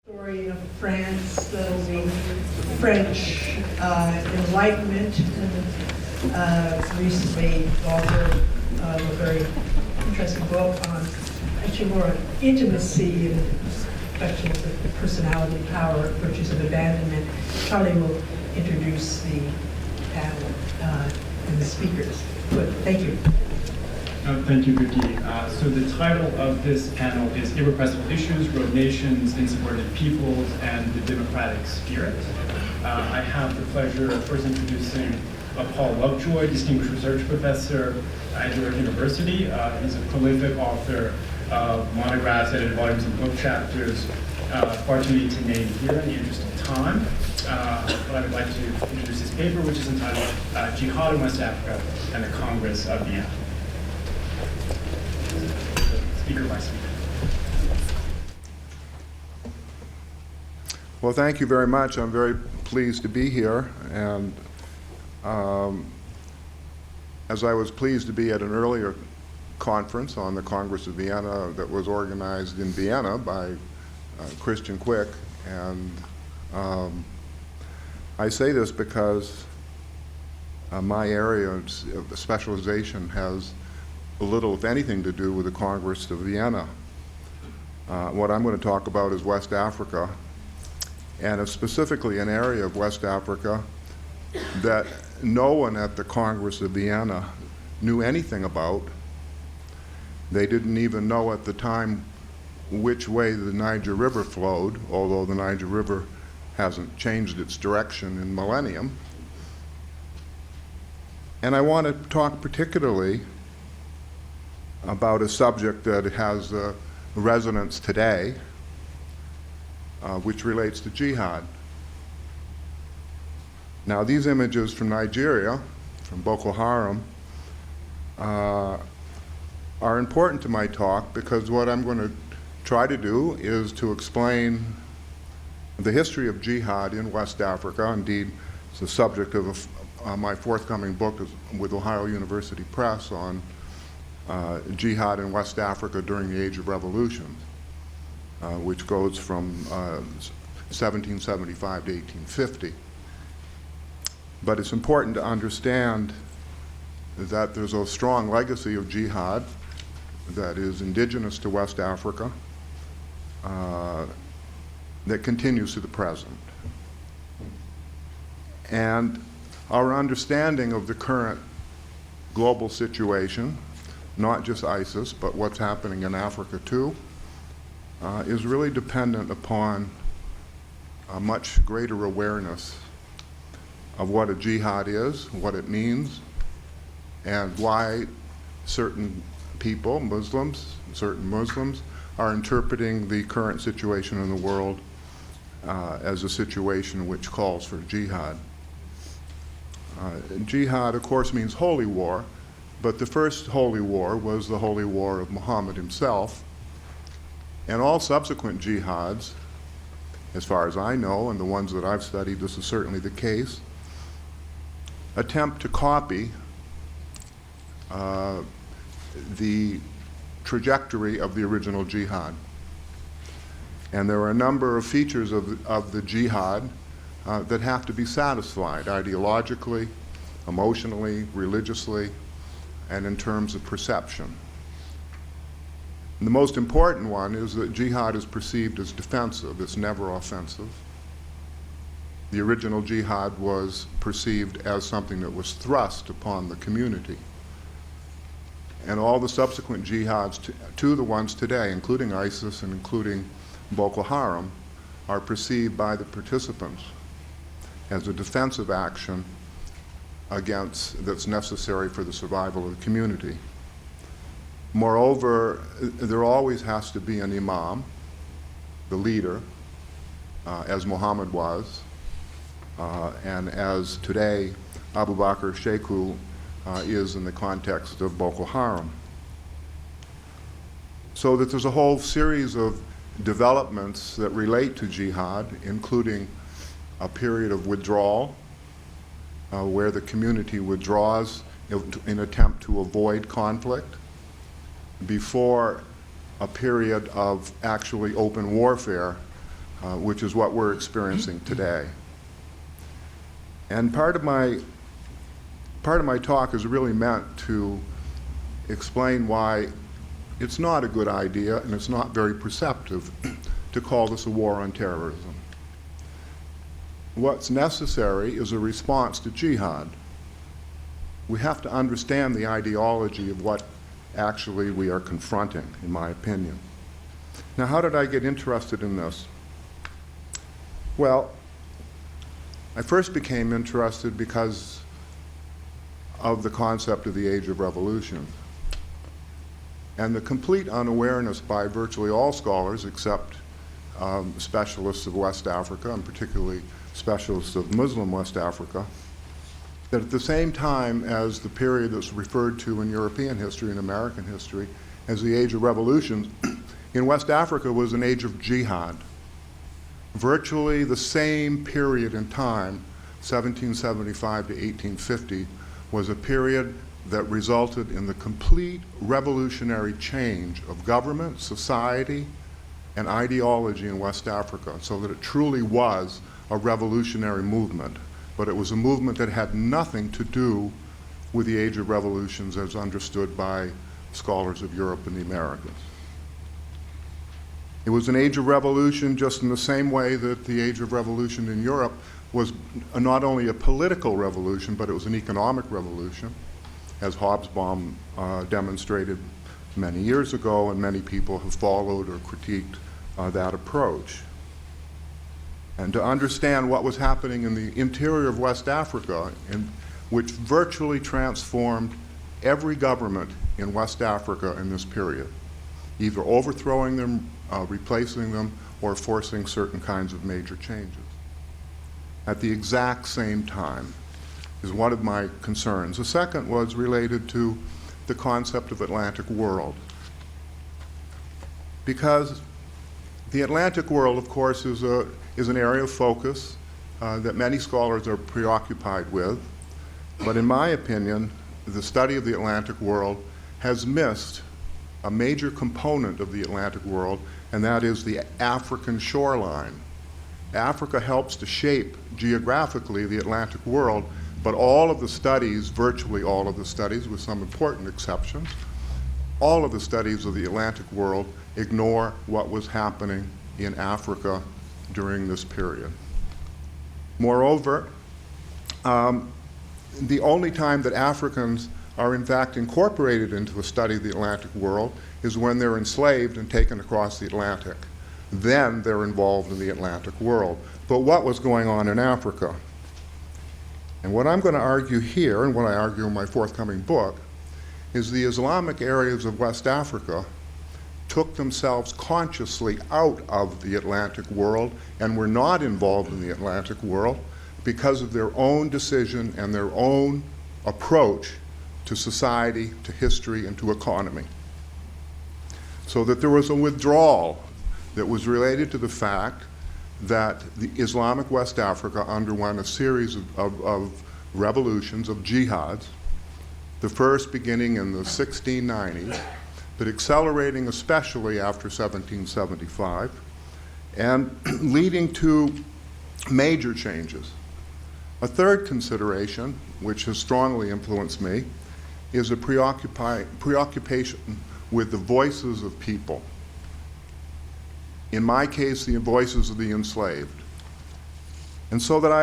Story of France, the French Enlightenment, and recently authored a very interesting book on actually more on intimacy and questions of personality, power, virtues of abandonment. Charly will introduce the panel and the speakers. Good, thank you. Thank you, Vicky. So the title of this panel is Irrepressible Issues, Rogue Nations, Insubordinate Peoples, and the Democratic Spirit. I have the pleasure of first introducing Paul Lovejoy, Distinguished Research Professor at York University. He's a prolific author of monographs, edited volumes, and book chapters, far too many to name here in the interest of time. But I would like to introduce his paper, which is entitled Jihad in West Africa and the Congress of Vienna. Speaker by speaker. Well, thank you very much. I'm very pleased to be here. And as I was pleased to be at an earlier conference on the Congress of Vienna that was organized in Vienna by Christian Quick. And I say this because my area of specialization has little, if anything, to do with the Congress of Vienna. What I'm going to talk about is West Africa, and specifically an area of West Africa that no one at the Congress of Vienna knew anything about. They didn't even know at the time which way the Niger River flowed, although the Niger River hasn't changed its direction in millennium. And I want to talk particularly about a subject that has resonance today, which relates to jihad. Now, these images from Nigeria, from Boko Haram, are important to my talk because what I'm going to try to do is to explain the history of jihad in West Africa. Indeed, it's the subject of my forthcoming book with Ohio University Press on jihad in West Africa during the Age of Revolution, which goes from 1775 to 1850. But it's important to understand that there's a strong legacy of jihad that is indigenous to West Africa that continues to the present. And our understanding of the current global situation, not just ISIS, but what's happening in Africa too, is really dependent upon a much greater awareness of what a jihad is, what it means, and why certain people, certain Muslims, are interpreting the current situation in the world as a situation which calls for jihad. Jihad, of course, means holy war. But the first holy war was the holy war of Muhammad himself. And all subsequent jihads, as far as I know, and the ones that I've studied, this is certainly the case, attempt to copy the trajectory of the original jihad. And there are a number of features of the jihad that have to be satisfied ideologically, emotionally, religiously, and in terms of perception. And the most important one is that jihad is perceived as defensive. It's never offensive. The original jihad was perceived as something that was thrust upon the community. And all the subsequent jihads to the ones today, including ISIS and including Boko Haram, are perceived by the participants as a defensive action that's necessary for the survival of the community. Moreover, there always has to be an imam, the leader, as Muhammad was, and as today Abu Bakr Sheikhu is in the context of Boko Haram. So that there's a whole series of developments that relate to jihad, including a period of withdrawal, where the community withdraws in an attempt to avoid conflict, before a period of actually open warfare which is what we're experiencing today. And part of my talk is really meant to explain why it's not a good idea and it's not very perceptive to call this a war on terrorism. What's necessary is a response to jihad. We have to understand the ideology of what actually we are confronting, in my opinion. Now, how did I get interested in this? Well, I first became interested because of the concept of the age of revolution and the complete unawareness by virtually all scholars except specialists of West Africa, and particularly specialists of Muslim West Africa, that at the same time as the period that's referred to in European history and American history as the age of revolutions, in West Africa was an age of jihad. Virtually the same period in time, 1775 to 1850, was a period that resulted in the complete revolutionary change of government, society, and ideology in West Africa, so that it truly was a revolutionary movement. But it was a movement that had nothing to do with the age of revolutions as understood by scholars of Europe and the Americas. It was an age of revolution just in the same way that the age of revolution in Europe was not only a political revolution, but it was an economic revolution, as Hobsbawm demonstrated many years ago, and many people have followed or critiqued that approach. And to understand what was happening in the interior of West Africa, which virtually transformed every government in West Africa in this period, either overthrowing them, replacing them, or forcing certain kinds of major changes. At the exact same time is one of my concerns. The second was related to the concept of Atlantic world. Because the Atlantic world, of course, is an area of focus that many scholars are preoccupied with. But in my opinion, the study of the Atlantic world has missed a major component of the Atlantic world, and that is the African shoreline. Africa helps to shape geographically the Atlantic world, but all of the studies, virtually all of the studies, with some important exceptions, all of the studies of the Atlantic world ignore what was happening in Africa during this period. Moreover, the only time that Africans are in fact incorporated into a study of the Atlantic world is when they're enslaved and taken across the Atlantic. Then they're involved in the Atlantic world. But what was going on in Africa? And what I'm going to argue here, and what I argue in my forthcoming book, is the Islamic areas of West Africa took themselves consciously out of the Atlantic world and were not involved in the Atlantic world because of their own decision and their own approach to society, to history, and to economy. So that there was a withdrawal that was related to the fact that the Islamic West Africa underwent a series of revolutions, of jihads, the first beginning in the 1690s, but accelerating especially after 1775, and leading to major changes. A third consideration, which has strongly influenced me, is a preoccupation with the voices of people. In my case, the voices of the enslaved. And so that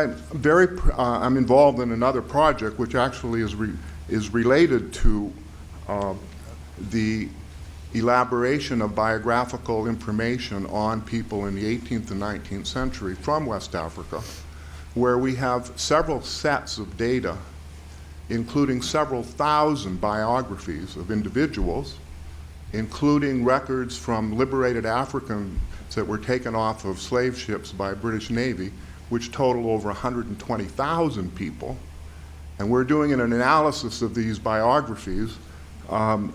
I'm involved in another project which actually is related to the elaboration of biographical information on people in the 18th and 19th century from West Africa, where we have several sets of data, including several thousand biographies of individuals, including records from liberated Africans that were taken off of slave ships by British Navy, which total over 120,000 people. And we're doing an analysis of these biographies on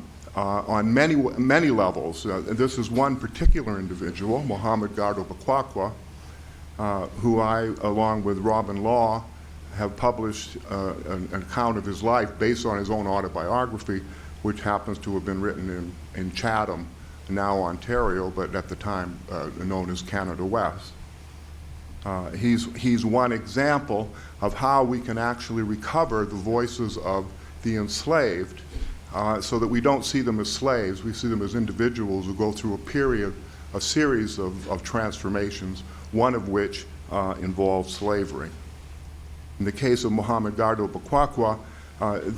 many levels. This is one particular individual, Mohammed Gardo Bakwakwa, who I, along with Robin Law, have published an account of his life based on his own autobiography, which happens to have been written in Chatham, now Ontario, but at the time known as Canada West. He's one example of how we can actually recover the voices of the enslaved so that we don't see them as slaves, we see them as individuals who go through a series of transformations, one of which involves slavery. In the case of Muhammad Gardo Bakwakwa,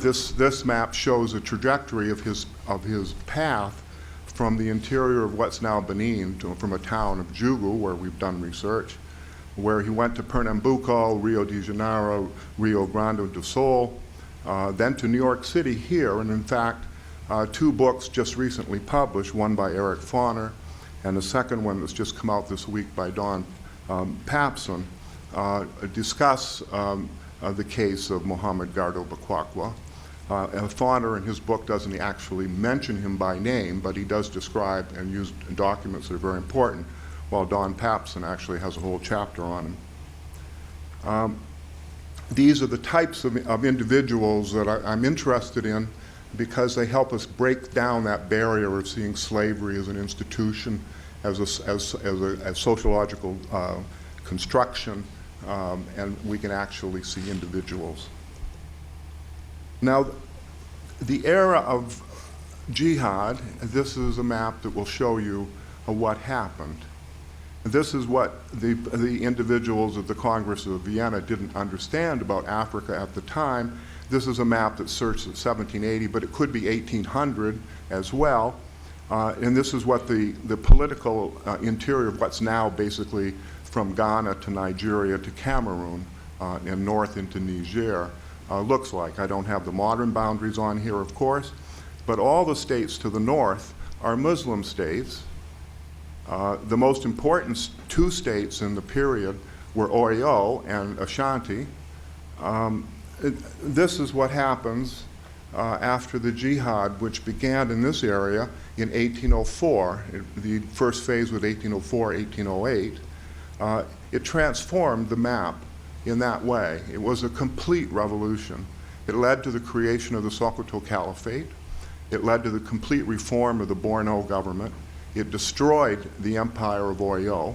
this map shows a trajectory of his path from the interior of what's now Benin, from a town of Jugu, where we've done research, where he went to Pernambuco, Rio de Janeiro, Rio Grande do Sul, then to New York City here, and in fact, 2 books just recently published, one by Eric Fauner, and the second one that's just come out this week by Don Papson, discuss the case of Muhammad Gardo Bakwakwa. Fauner in his book doesn't actually mention him by name, but he does describe and use documents that are very important, while Don Papson actually has a whole chapter on him. These are the types of individuals that I'm interested in because they help us break down that barrier of seeing slavery as an institution, as a sociological construction, and we can actually see individuals. Now, the era of jihad, this is a map that will show you what happened. This is what the individuals of the Congress of Vienna didn't understand about Africa at the time. This is a map that starts at 1780, but it could be 1800 as well. And this is what the political interior of what's now basically from Ghana to Nigeria to Cameroon and north into Niger looks like. I don't have the modern boundaries on here, of course, but all the states to the north are Muslim states. The most important 2 states in the period were Oyo and Ashanti. This is what happens after the jihad, which began in this area in 1804. The first phase was 1804, 1808. It transformed the map in that way. It was a complete revolution. It led to the creation of the Sokoto Caliphate. It led to the complete reform of the Borno government. It destroyed the empire of Oyo.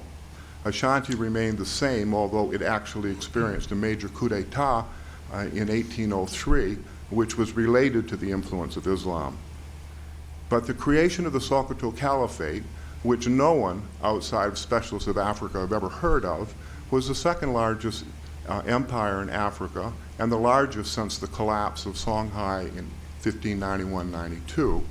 Ashanti remained the same, although it actually experienced a major coup d'etat in 1803, which was related to the influence of Islam. But the creation of the Sokoto Caliphate, which no one outside of specialists of Africa have ever heard of, was the second largest empire in Africa and the largest since the collapse of Songhai in 1591-92.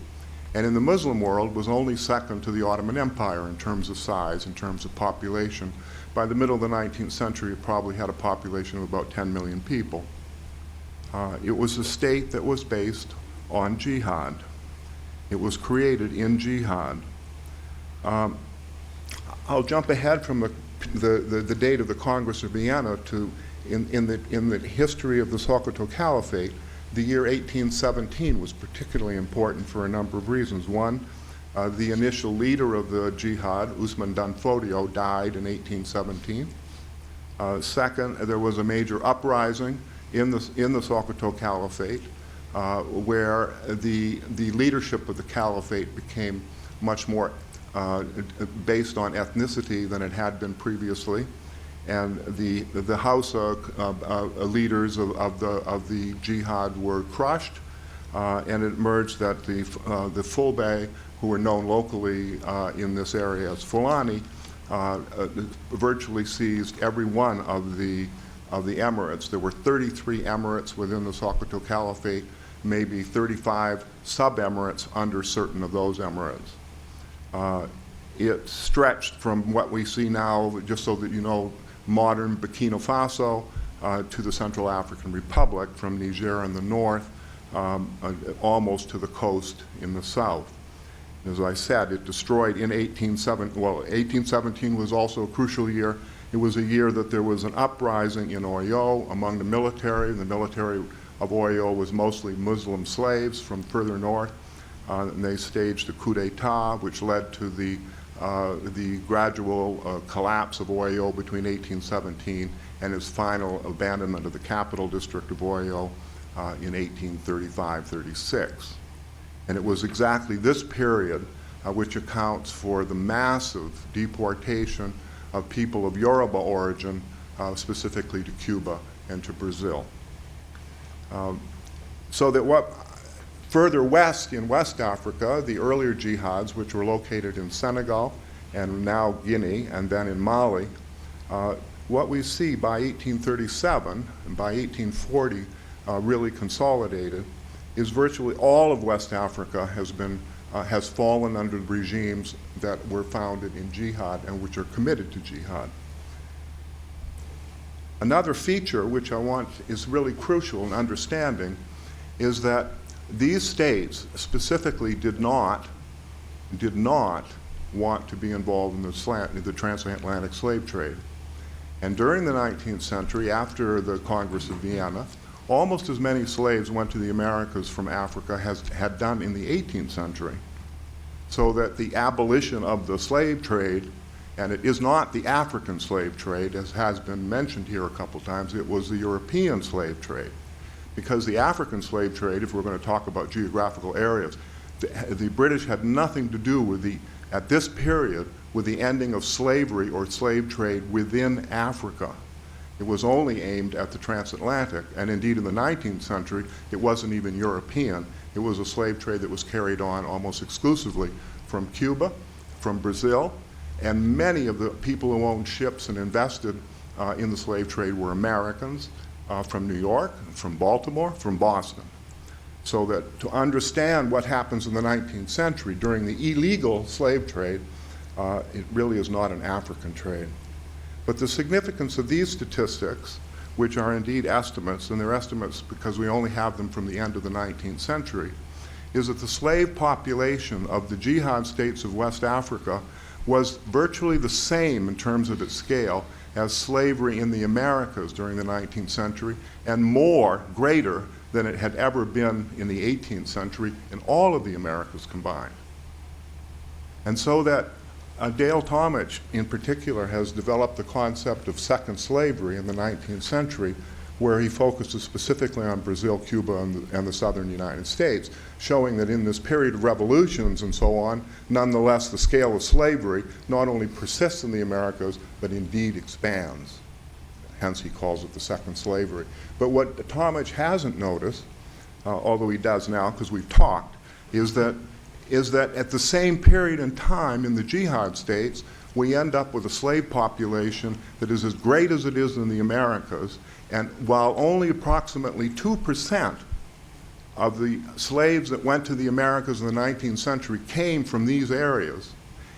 And in the Muslim world was only second to the Ottoman Empire in terms of size, in terms of population. By the middle of the 19th century, it probably had a population of about 10 million people. It was a state that was based on jihad. It was created in jihad. I'll jump ahead from the date of the Congress of Vienna to in the history of the Sokoto Caliphate. The year 1817 was particularly important for a number of reasons. One, the initial leader of the jihad, Usman Dan Fodio, died in 1817. Second, there was a major uprising in the Sokoto Caliphate, where the leadership of the caliphate became much more based on ethnicity than it had been previously. And the Hausa leaders of the jihad were crushed, and it emerged that the Fulbe, who were known locally in this area as Fulani, virtually seized every one of the emirates. There were 33 emirates within the Sokoto Caliphate, maybe 35 sub-emirates under certain of those emirates. It stretched from what we see now, just so that you know, modern Burkina Faso to the Central African Republic, from Niger in the north, almost to the coast in the south. As I said, it destroyed in 1817 was also a crucial year. It was a year that there was an uprising in Oyo among the military. The military of Oyo was mostly Muslim slaves from further north, and they staged a coup d'etat, which led to the gradual collapse of Oyo between 1817 and its final abandonment of the capital district of Oyo in 1835-36. And it was exactly this period which accounts for the massive deportation of people of Yoruba origin, specifically to Cuba and to Brazil. So that what further west in West Africa, the earlier jihads, which were located in Senegal and now Guinea and then in Mali, what we see by 1837 and by 1840 really consolidated is virtually all of West Africa has fallen under regimes that were founded in jihad and which are committed to jihad. Another feature which I want is really crucial in understanding is that these states specifically did not want to be involved in the transatlantic slave trade. And during the 19th century, after the Congress of Vienna, almost as many slaves went to the Americas from Africa as had done in the 18th century. So that the abolition of the slave trade, and it is not the African slave trade, as has been mentioned here a couple times, it was the European slave trade. Because the African slave trade, if we're going to talk about geographical areas, the British had nothing to do with at this period, with the ending of slavery or slave trade within Africa. It was only aimed at the transatlantic, and indeed in the 19th century, it wasn't even European. It was a slave trade that was carried on almost exclusively from Cuba, from Brazil, and many of the people who owned ships and invested in the slave trade were Americans from New York, from Baltimore, from Boston. So that to understand what happens in the 19th century during the illegal slave trade, it really is not an African trade. But the significance of these statistics, which are indeed estimates, and they're estimates because we only have them from the end of the 19th century, is that the slave population of the jihad states of West Africa was virtually the same in terms of its scale as slavery in the Americas during the 19th century, and greater than it had ever been in the 18th century in all of the Americas combined. And so that Dale Talmage, in particular, has developed the concept of second slavery in the 19th century, where he focuses specifically on Brazil, Cuba, and the southern United States, showing that in this period of revolutions and so on, nonetheless, the scale of slavery not only persists in the Americas, but indeed expands. Hence, he calls it the second slavery. But what Talmage hasn't noticed, although he does now because we've talked, is that at the same period in time in the jihad states, we end up with a slave population that is as great as it is in the Americas, and while only approximately 2% of the slaves that went to the Americas in the 19th century came from these areas,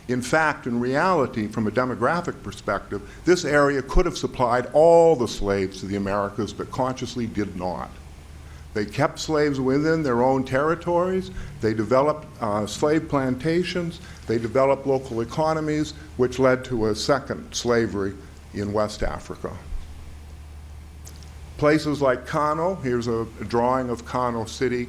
in fact, in reality, from a demographic perspective, this area could have supplied all the slaves to the Americas, but consciously did not. They kept slaves within their own territories. They developed slave plantations. They developed local economies, which led to a second slavery in West Africa. Places like Kano, here's a drawing of Kano City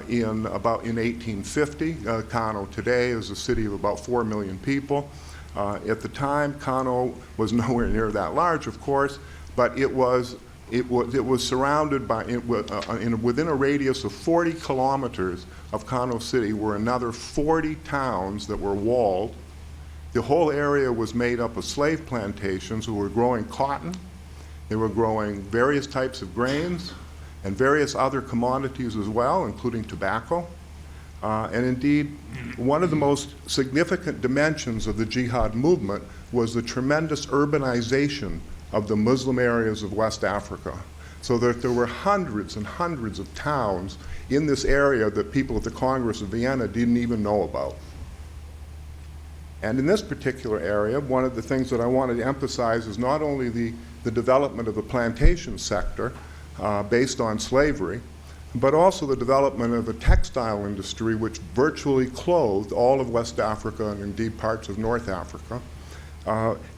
in 1850. Kano today is a city of about 4 million people. At the time, Kano was nowhere near that large, of course, but it was surrounded by, within a radius of 40 kilometers of Kano City were another 40 towns that were walled. The whole area was made up of slave plantations who were growing cotton. They were growing various types of grains and various other commodities as well, including tobacco. And indeed, one of the most significant dimensions of the jihad movement was the tremendous urbanization of the Muslim areas of West Africa, so that there were hundreds and hundreds of towns in this area that people at the Congress of Vienna didn't even know about. And in this particular area, one of the things that I wanted to emphasize is not only the development of the plantation sector based on slavery, but also the development of a textile industry which virtually clothed all of West Africa and indeed parts of North Africa.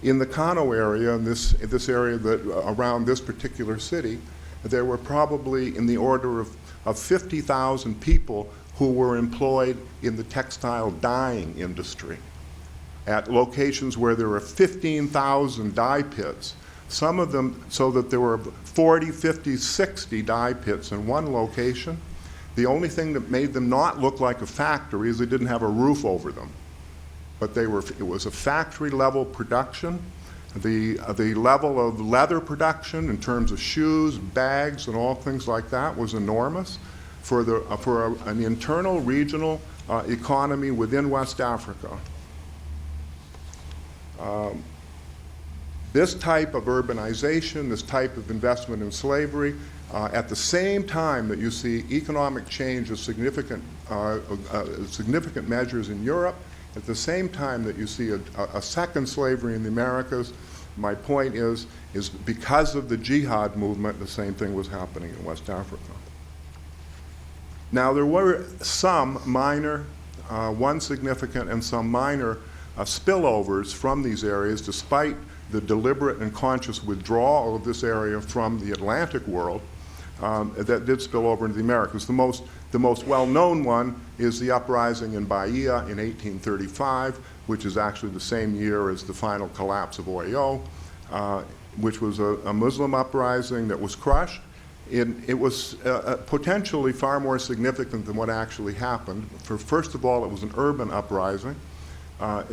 In the Kano area, in this area around this particular city, there were probably in the order of 50,000 people who were employed in the textile dyeing industry at locations where there were 15,000 dye pits, some of them so that there were 40, 50, 60 dye pits in one location. The only thing that made them not look like a factory is they didn't have a roof over them. But it was a factory level production. The level of leather production in terms of shoes, bags, and all things like that was enormous for an internal regional economy within West Africa. This type of urbanization, this type of investment in slavery, at the same time that you see economic change of significant measures in Europe, at the same time that you see a second slavery in the Americas, my point is because of the jihad movement, the same thing was happening in West Africa. Now, there were some minor, one significant and some minor spillovers from these areas, despite the deliberate and conscious withdrawal of this area from the Atlantic world that did spill over into the Americas. The most well-known one is the uprising in Bahia in 1835, which is actually the same year as the final collapse of Oyo, which was a Muslim uprising that was crushed. It was potentially far more significant than what actually happened. First of all, it was an urban uprising.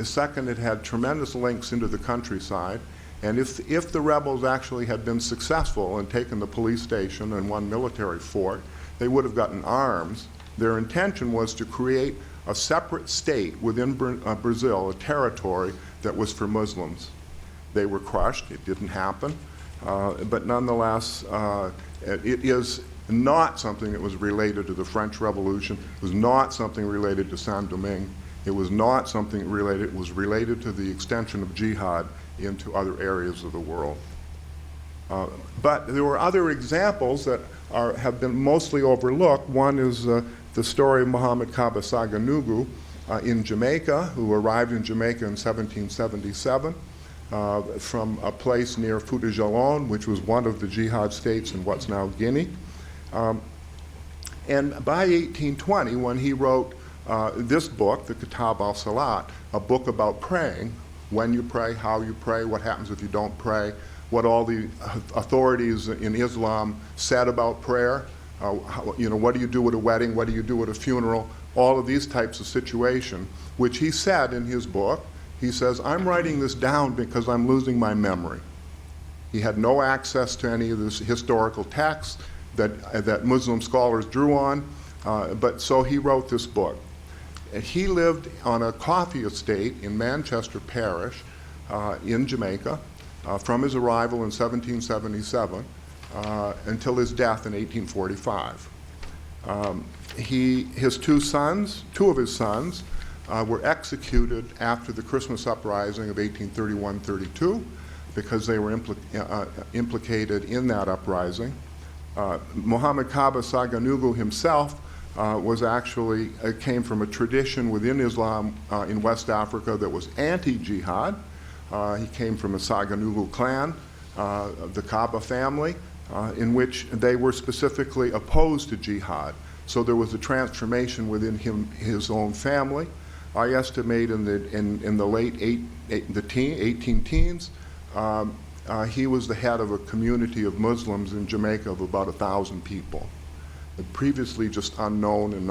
Second, it had tremendous links into the countryside. And if the rebels actually had been successful and taken the police station and one military fort, they would have gotten arms. Their intention was to create a separate state within Brazil, a territory that was for Muslims. They were crushed. It didn't happen. But nonetheless, it is not something that was related to the French Revolution. It was not something related to Saint-Domingue. It was not something related. It was related to the extension of jihad into other areas of the world. But there were other examples that have been mostly overlooked. One is the story of Muhammad Kaba Saganugu in Jamaica, who arrived in Jamaica in 1777 from a place near Fouta Djallon, which was one of the jihad states in what's now Guinea. And by 1820, when he wrote this book, the Kitab al-Salat, a book about praying, when you pray, how you pray, what happens if you don't pray, what all the authorities in Islam said about prayer, what do you do at a wedding, what do you do at a funeral, all of these types of situations, which he said in his book. He says, I'm writing this down because I'm losing my memory. He had no access to any of this historical texts that Muslim scholars drew on, but so he wrote this book. He lived on a coffee estate in Manchester Parish in Jamaica from his arrival in 1777 until his death in 1845. His two of his sons were executed after the Christmas uprising of 1831-32 because they were implicated in that uprising. Muhammad Kaba Saganugu himself came from a tradition within Islam in West Africa that was anti-jihad. He came from a Saganugu clan, the Kaba family, in which they were specifically opposed to jihad. So there was a transformation within his own family. I estimate in the late 18 teens, he was the head of a community of Muslims in Jamaica of about 1,000 people, previously just unknown and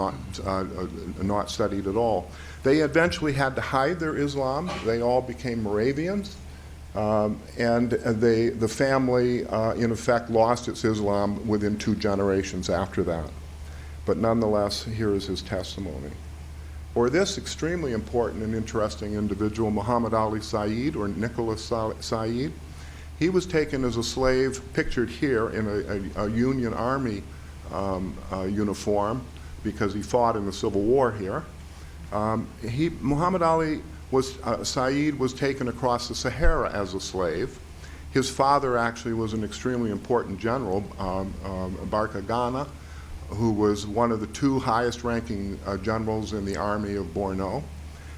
not studied at all. They eventually had to hide their Islam. They all became Moravians, and the family, in effect, lost its Islam within 2 generations after that. But nonetheless, here is his testimony. Or this extremely important and interesting individual, Muhammad Ali Said, or Nicholas Said. He was taken as a slave, pictured here in a Union Army uniform, because he fought in the Civil War here. Muhammad Ali Said was taken across the Sahara as a slave. His father actually was an extremely important general, Barka Ghana, who was one of the 2 highest-ranking generals in the army of Borno.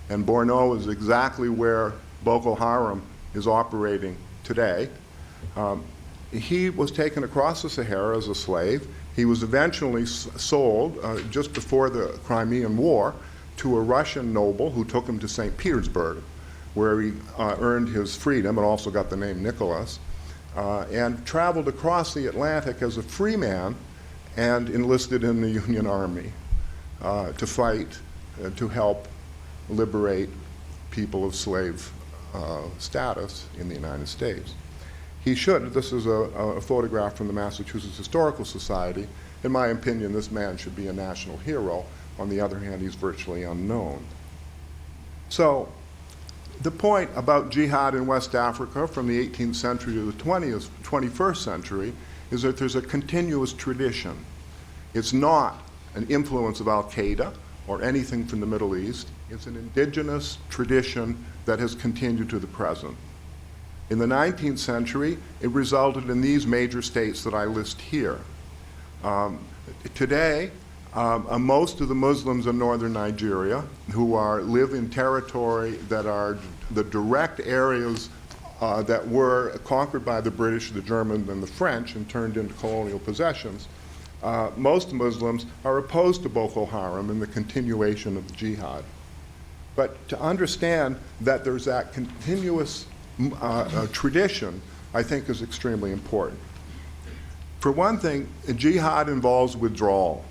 And Borno is exactly where Boko Haram is operating today. He was taken across the Sahara as a slave. He was eventually sold, just before the Crimean War, to a Russian noble who took him to St. Petersburg, where he earned his freedom and also got the name Nicholas, and traveled across the Atlantic as a free man and enlisted in the Union Army to fight, to help liberate people of slave status in the United States. He should. This is a photograph from the Massachusetts Historical Society. In my opinion, this man should be a national hero. On the other hand, he's virtually unknown. So the point about jihad in West Africa from the 18th century to the 21st century is that there's a continuous tradition. It's not an influence of Al-Qaeda or anything from the Middle East. It's an indigenous tradition that has continued to the present. In the 19th century, it resulted in these major states that I list here. Today, most of the Muslims in northern Nigeria who live in territory that are the direct areas that were conquered by the British, the Germans, and the French and turned into colonial possessions, most Muslims are opposed to Boko Haram and the continuation of the jihad. But to understand that there's that continuous tradition, I think, is extremely important. For one thing, jihad involves withdrawal.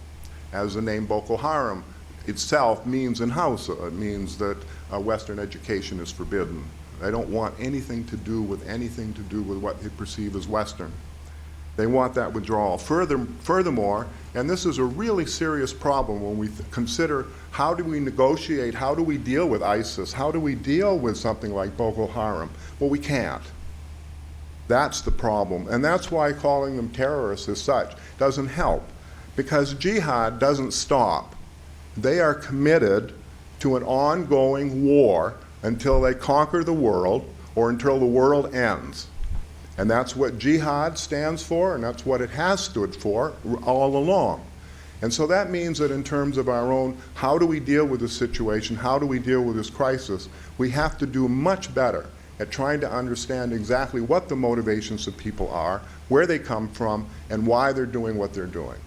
As the name Boko Haram itself means in Hausa, it means that Western education is forbidden. They don't want anything to do with what they perceive as Western. They want that withdrawal. Furthermore, and this is a really serious problem when we consider how do we negotiate, how do we deal with ISIS, how do we deal with something like Boko Haram? Well, we can't. That's the problem. And that's why calling them terrorists as such doesn't help, because jihad doesn't stop. They are committed to an ongoing war until they conquer the world or until the world ends. And that's what jihad stands for, and that's what it has stood for all along. And so that means that in terms of our own, how do we deal with this situation, how do we deal with this crisis, we have to do much better at trying to understand exactly what the motivations of people are, where they come from, and why they're doing what they're doing.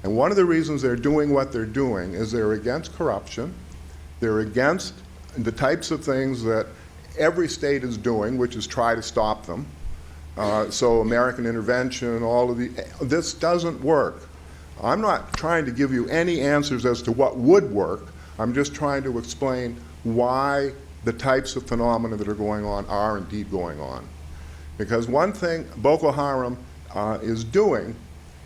And one of the reasons they're doing what they're doing is they're against corruption, they're against the types of things that every state is doing, which is try to stop them. So American intervention, this doesn't work. I'm not trying to give you any answers as to what would work. I'm just trying to explain why the types of phenomena that are going on are indeed going on. Because one thing Boko Haram is doing,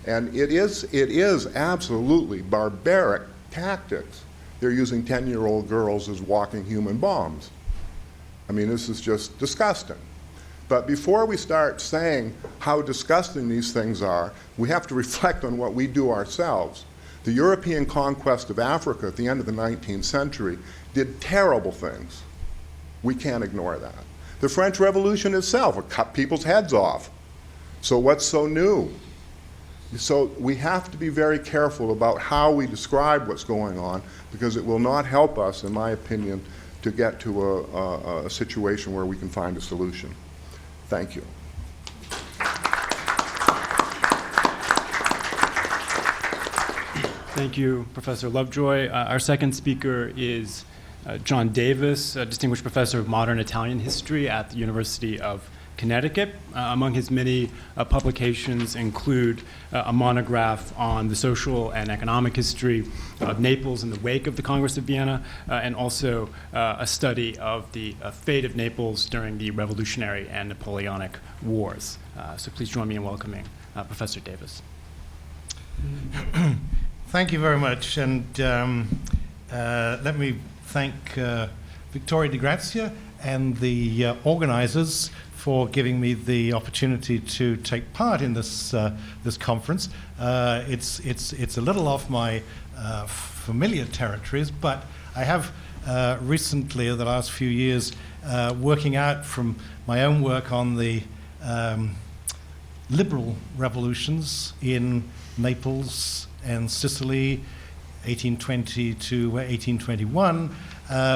and it is absolutely barbaric tactics. They're using 10-year-old girls as walking human bombs. I mean, this is just disgusting. But before we start saying how disgusting these things are, we have to reflect on what we do ourselves. The European conquest of Africa at the end of the 19th century did terrible things. We can't ignore that. The French Revolution itself cut people's heads off. So what's so new? So we have to be very careful about how we describe what's going on, because it will not help us, in my opinion, to get to a situation where we can find a solution. Thank you. Thank you, Professor Lovejoy. Our second speaker is John Davis, a distinguished professor of modern Italian history at the University of Connecticut. Among his many publications include a monograph on the social and economic history of Naples in the wake of the Congress of Vienna, and also a study of the fate of Naples during the Revolutionary and Napoleonic Wars. So please join me in welcoming Professor Davis. Thank you very much, and let me thank Victoria Di Grazia and the organizers for giving me the opportunity to take part in this conference. It's a little off my familiar territories, but I have recently, the last few years, working out from my own work on the liberal revolutions in Naples and Sicily, 1820 to 1821,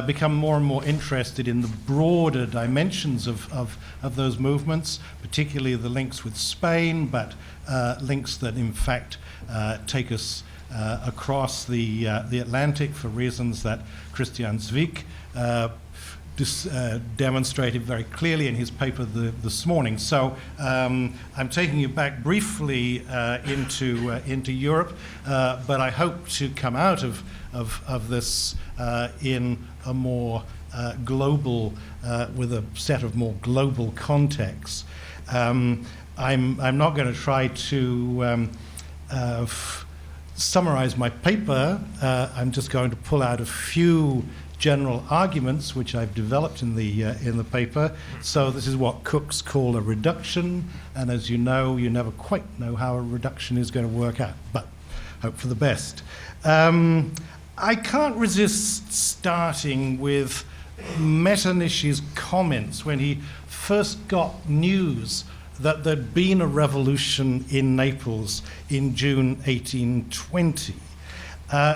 become more and more interested in the broader dimensions of those movements, particularly the links with Spain, but links that in fact take us across the Atlantic for reasons that Christian Zweig demonstrated very clearly in his paper this morning. So I'm taking you back briefly into Europe, but I hope to come out of this in a more global, with a set of more global contexts. I'm not going to try to summarize my paper. I'm just going to pull out a few general arguments which I've developed in the paper. So this is what cooks call a reduction, and as you know, you never quite know how a reduction is going to work out, but hope for the best. I can't resist starting with Metternich's comments when he first got news that there'd been a revolution in Naples in June 1820.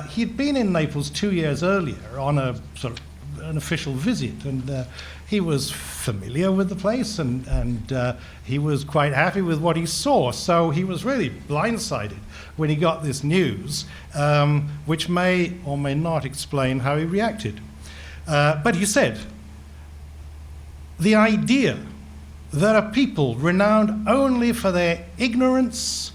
He'd been in Naples 2 years earlier on a sort of an official visit, and he was familiar with the place, and he was quite happy with what he saw. So he was really blindsided when he got this news, which may or may not explain how he reacted. But he said, the idea that a people renowned only for their ignorance,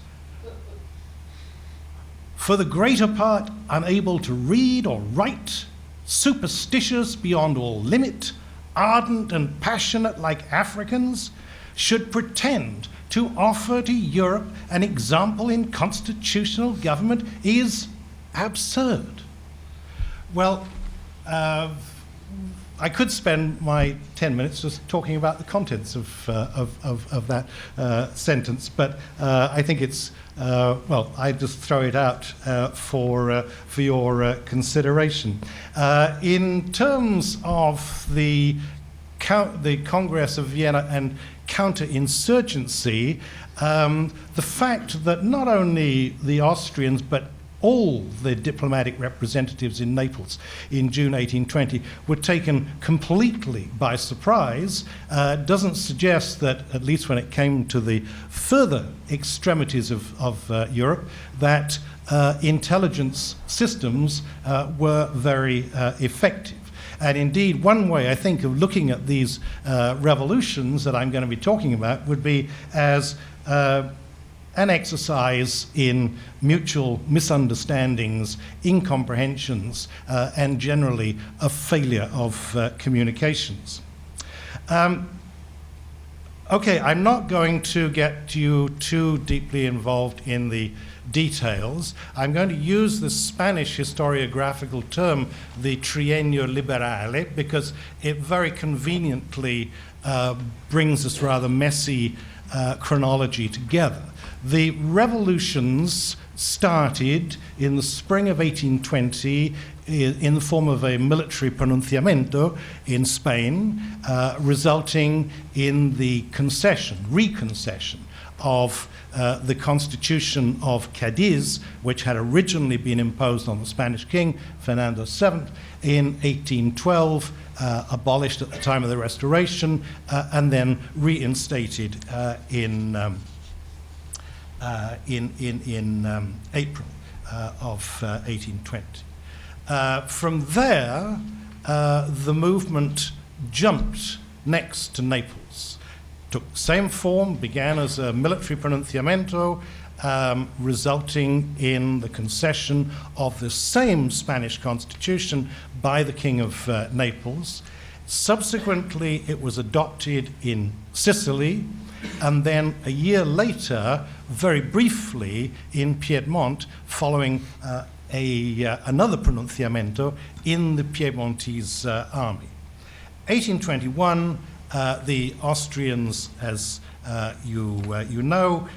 for the greater part unable to read or write, superstitious beyond all limit, ardent and passionate like Africans, should pretend to offer to Europe an example in constitutional government is absurd. Well, I could spend my 10 minutes just talking about the contents of that sentence, but I think it's, well, I just throw it out for your consideration. In terms of the Congress of Vienna and counterinsurgency, the fact that not only the Austrians, but all the diplomatic representatives in Naples in June 1820 were taken completely by surprise doesn't suggest that, at least when it came to the further extremities of Europe, that intelligence systems were very effective. And indeed, one way I think of looking at these revolutions that I'm going to be talking about would be as an exercise in mutual misunderstandings, incomprehensions, and generally a failure of communications. Okay, I'm not going to get you too deeply involved in the details. I'm going to use the Spanish historiographical term, the trienio liberale, because it very conveniently brings this rather messy chronology together. The revolutions started in the spring of 1820 in the form of a military pronunciamiento in Spain, resulting in the reconcession of the Constitution of Cadiz, which had originally been imposed on the Spanish king, Fernando VII, in 1812, abolished at the time of the Restoration, and then reinstated in April of 1820. From there, the movement jumped next to Naples. Took the same form, began as a military pronunciamiento, resulting in the concession of the same Spanish constitution by the King of Naples. Subsequently, it was adopted in Sicily, and then a year later, very briefly, in Piedmont, following another pronunciamiento in the Piedmontese army. 1821, the Austrians, as you know,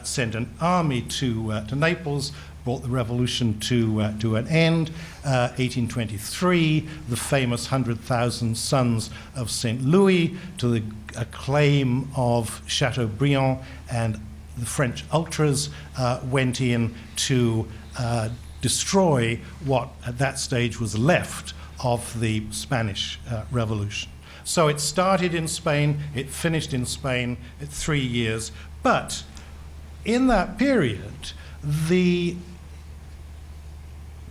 sent an army to Naples, brought the revolution to an end. 1823, the famous 100,000 Sons of St. Louis, to the acclaim of Chateaubriand, and the French ultras went in to destroy what at that stage was left of the Spanish Revolution. So it started in Spain, it finished in Spain at 3 years, but in that period, the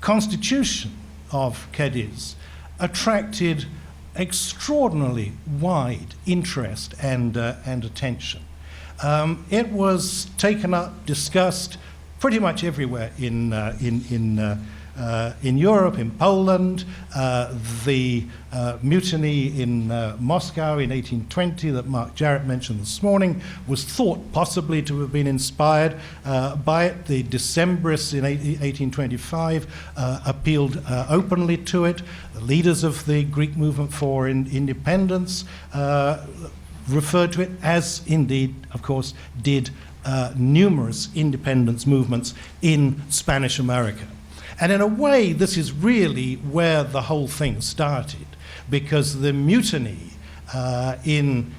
Constitution of Cadiz attracted extraordinarily wide interest and attention. It was taken up, discussed pretty much everywhere in in Europe, in Poland, the mutiny in Moscow in 1820 that Mark Jarrett mentioned this morning was thought possibly to have been inspired by it. The Decembrists in 1825 appealed openly to it. The leaders of the Greek movement for independence referred to it, as indeed, of course, did numerous independence movements in Spanish America. And in a way, this is really where the whole thing started, because the mutiny in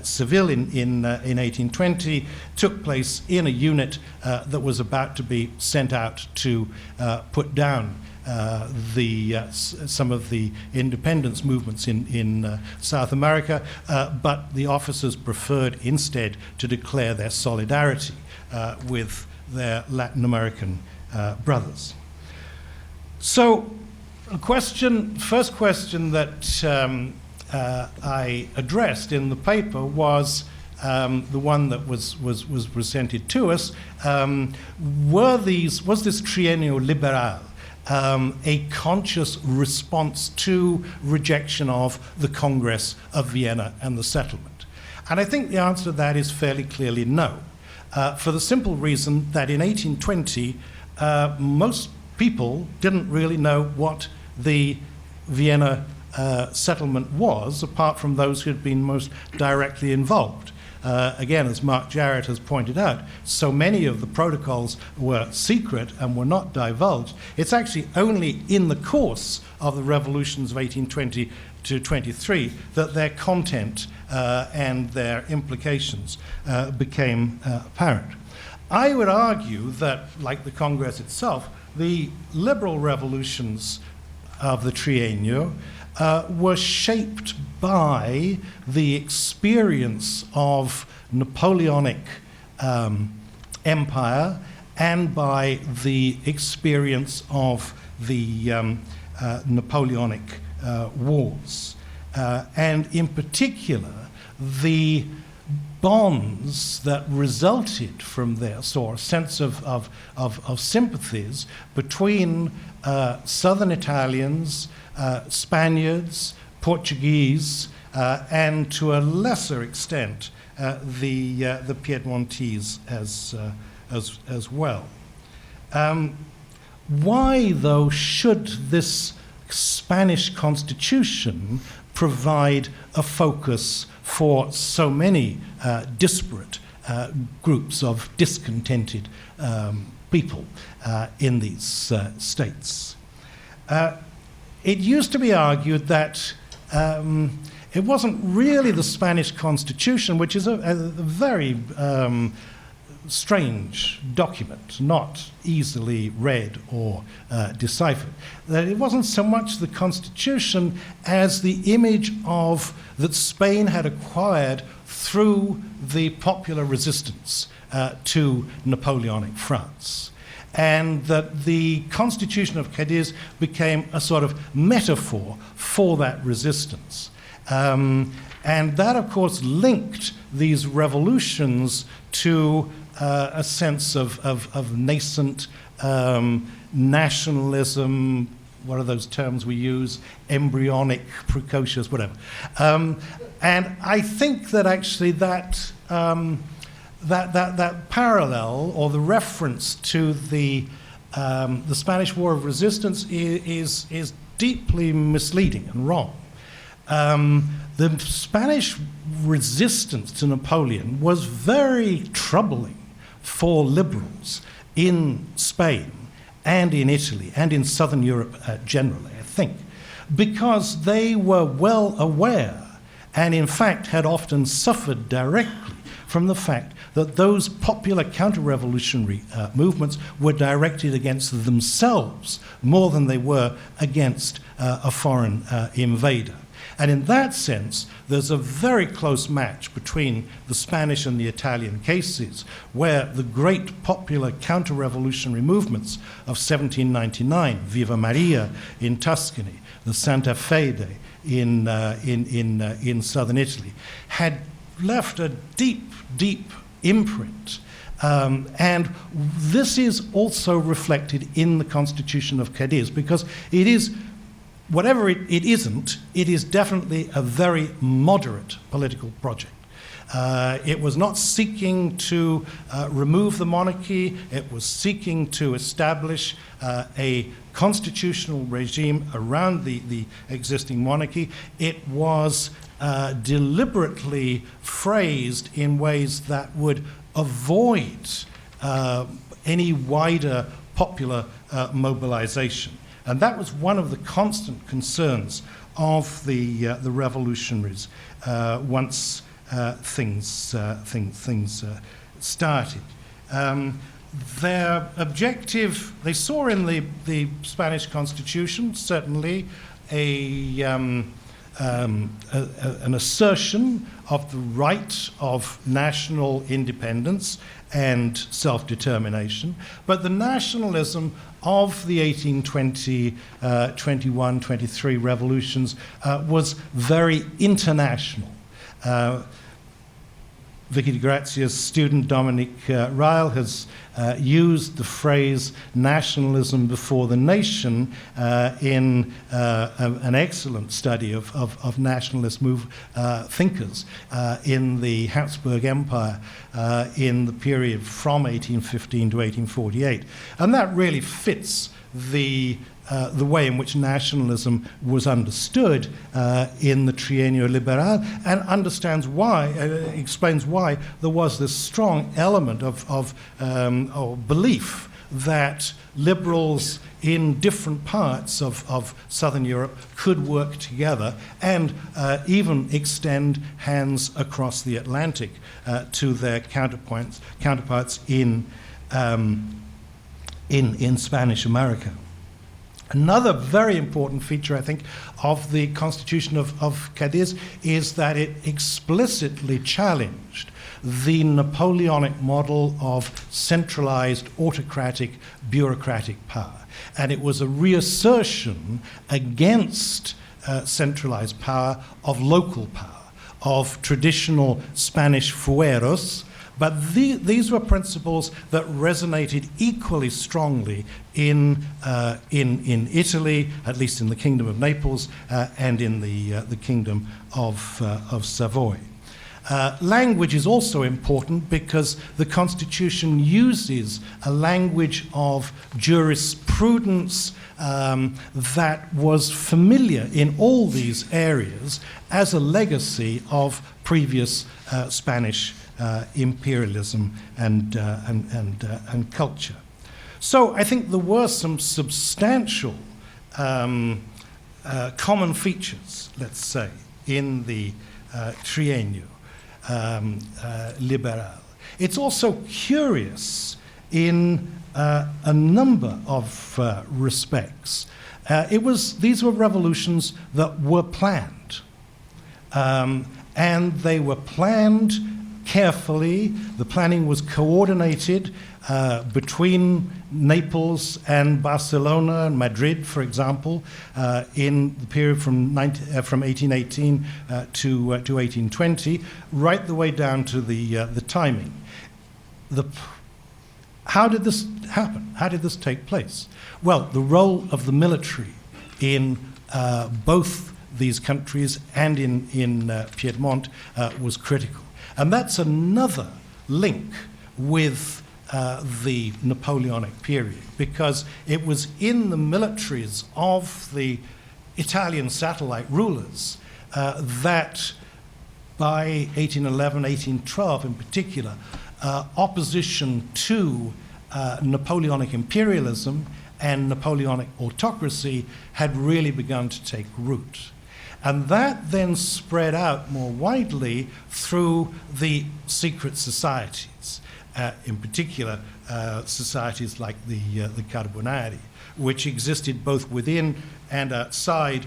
Seville in 1820 took place in a unit that was about to be sent out to put down some of the independence movements in South America, but the officers preferred instead to declare their solidarity with their Latin American brothers. So, first question that I addressed in the paper was the one that was presented to us. Was this trienio liberal a conscious response to rejection of the Congress of Vienna and the settlement? And I think the answer to that is fairly clearly no, for the simple reason that in 1820, most people didn't really know what the Vienna settlement was, apart from those who had been most directly involved. Again, as Mark Jarrett has pointed out, so many of the protocols were secret and were not divulged. It's actually only in the course of the revolutions of 1820 to 23 that their content and their implications became apparent. I would argue that, like the Congress itself, the liberal revolutions of the trienio were shaped by the experience of Napoleonic empire and by the experience of the Napoleonic wars. And in particular, the bonds that resulted from this, or a sense of sympathies between southern Italians, Spaniards, Portuguese, and to a lesser extent the Piedmontese as well. Why, though, should this Spanish constitution provide a focus for so many disparate groups of discontented people in these states? It used to be argued that it wasn't really the Spanish Constitution, which is a very strange document, not easily read or deciphered. That it wasn't so much the Constitution as the image of that Spain had acquired through the popular resistance to Napoleonic France. And that the Constitution of Cadiz became a sort of metaphor for that resistance. And that, of course, linked these revolutions to a sense of nascent nationalism. What are those terms we use? Embryonic, precocious, whatever. And I think that actually that parallel, or the reference to the Spanish War of Resistance is deeply misleading and wrong. The Spanish resistance to Napoleon was very troubling for liberals in Spain and in Italy and in southern Europe generally, I think, because they were well aware and in fact had often suffered directly from the fact that those popular counter-revolutionary movements were directed against themselves more than they were against a foreign invader. And in that sense, there's a very close match between the Spanish and the Italian cases, where the great popular counter-revolutionary movements of 1799, Viva Maria in Tuscany, the Santa Fede in southern Italy, had left a deep, deep imprint And this is also reflected in the Constitution of Cadiz, because it is, whatever it isn't, it is definitely a very moderate political project. It was not seeking to remove the monarchy. It was seeking to establish a constitutional regime around the existing monarchy. It was deliberately phrased in ways that would avoid any wider popular mobilization. And that was one of the constant concerns of the revolutionaries once things started. Their objective, they saw in the Spanish Constitution certainly an assertion of the right of national independence and self-determination, but the nationalism of the 1820, 21, 23 revolutions was very international. Vicky de Grazia's student Dominique Ryle has used the phrase nationalism before the nation in an excellent study of nationalist thinkers in the Habsburg Empire in the period from 1815 to 1848. And that really fits the way in which nationalism was understood in the Trienio Liberal, and understands why, explains why there was this strong element of belief that liberals in different parts of Southern Europe could work together and even extend hands across the Atlantic to their counterparts in Spanish America. Another very important feature, I think, of the Constitution of Cadiz is that it explicitly challenged the Napoleonic model of centralized, autocratic, bureaucratic power. And it was a reassertion against centralized power of local power, of traditional Spanish fueros. But these were principles that resonated equally strongly in Italy, at least in the Kingdom of Naples, and in the Kingdom of Savoy. Language is also important because the Constitution uses a language of jurisprudence that was familiar in all these areas as a legacy of previous Spanish imperialism and culture. So I think there were some substantial common features, let's say, in the Trienio Liberal. It's also curious in a number of respects. These were revolutions that were planned, and they were planned carefully. The planning was coordinated between Naples and Barcelona and Madrid, for example, in the period from 1818 to 1820, right the way down to the timing. How did this happen? How did this take place? Well, the role of the military in both these countries and in Piedmont was critical. And that's another link with the Napoleonic period, because it was in the militaries of the Italian satellite rulers that by 1811, 1812 in particular, opposition to Napoleonic imperialism and Napoleonic autocracy had really begun to take root. And that then spread out more widely through the secret societies, in particular societies like the Carbonari, which existed both within and outside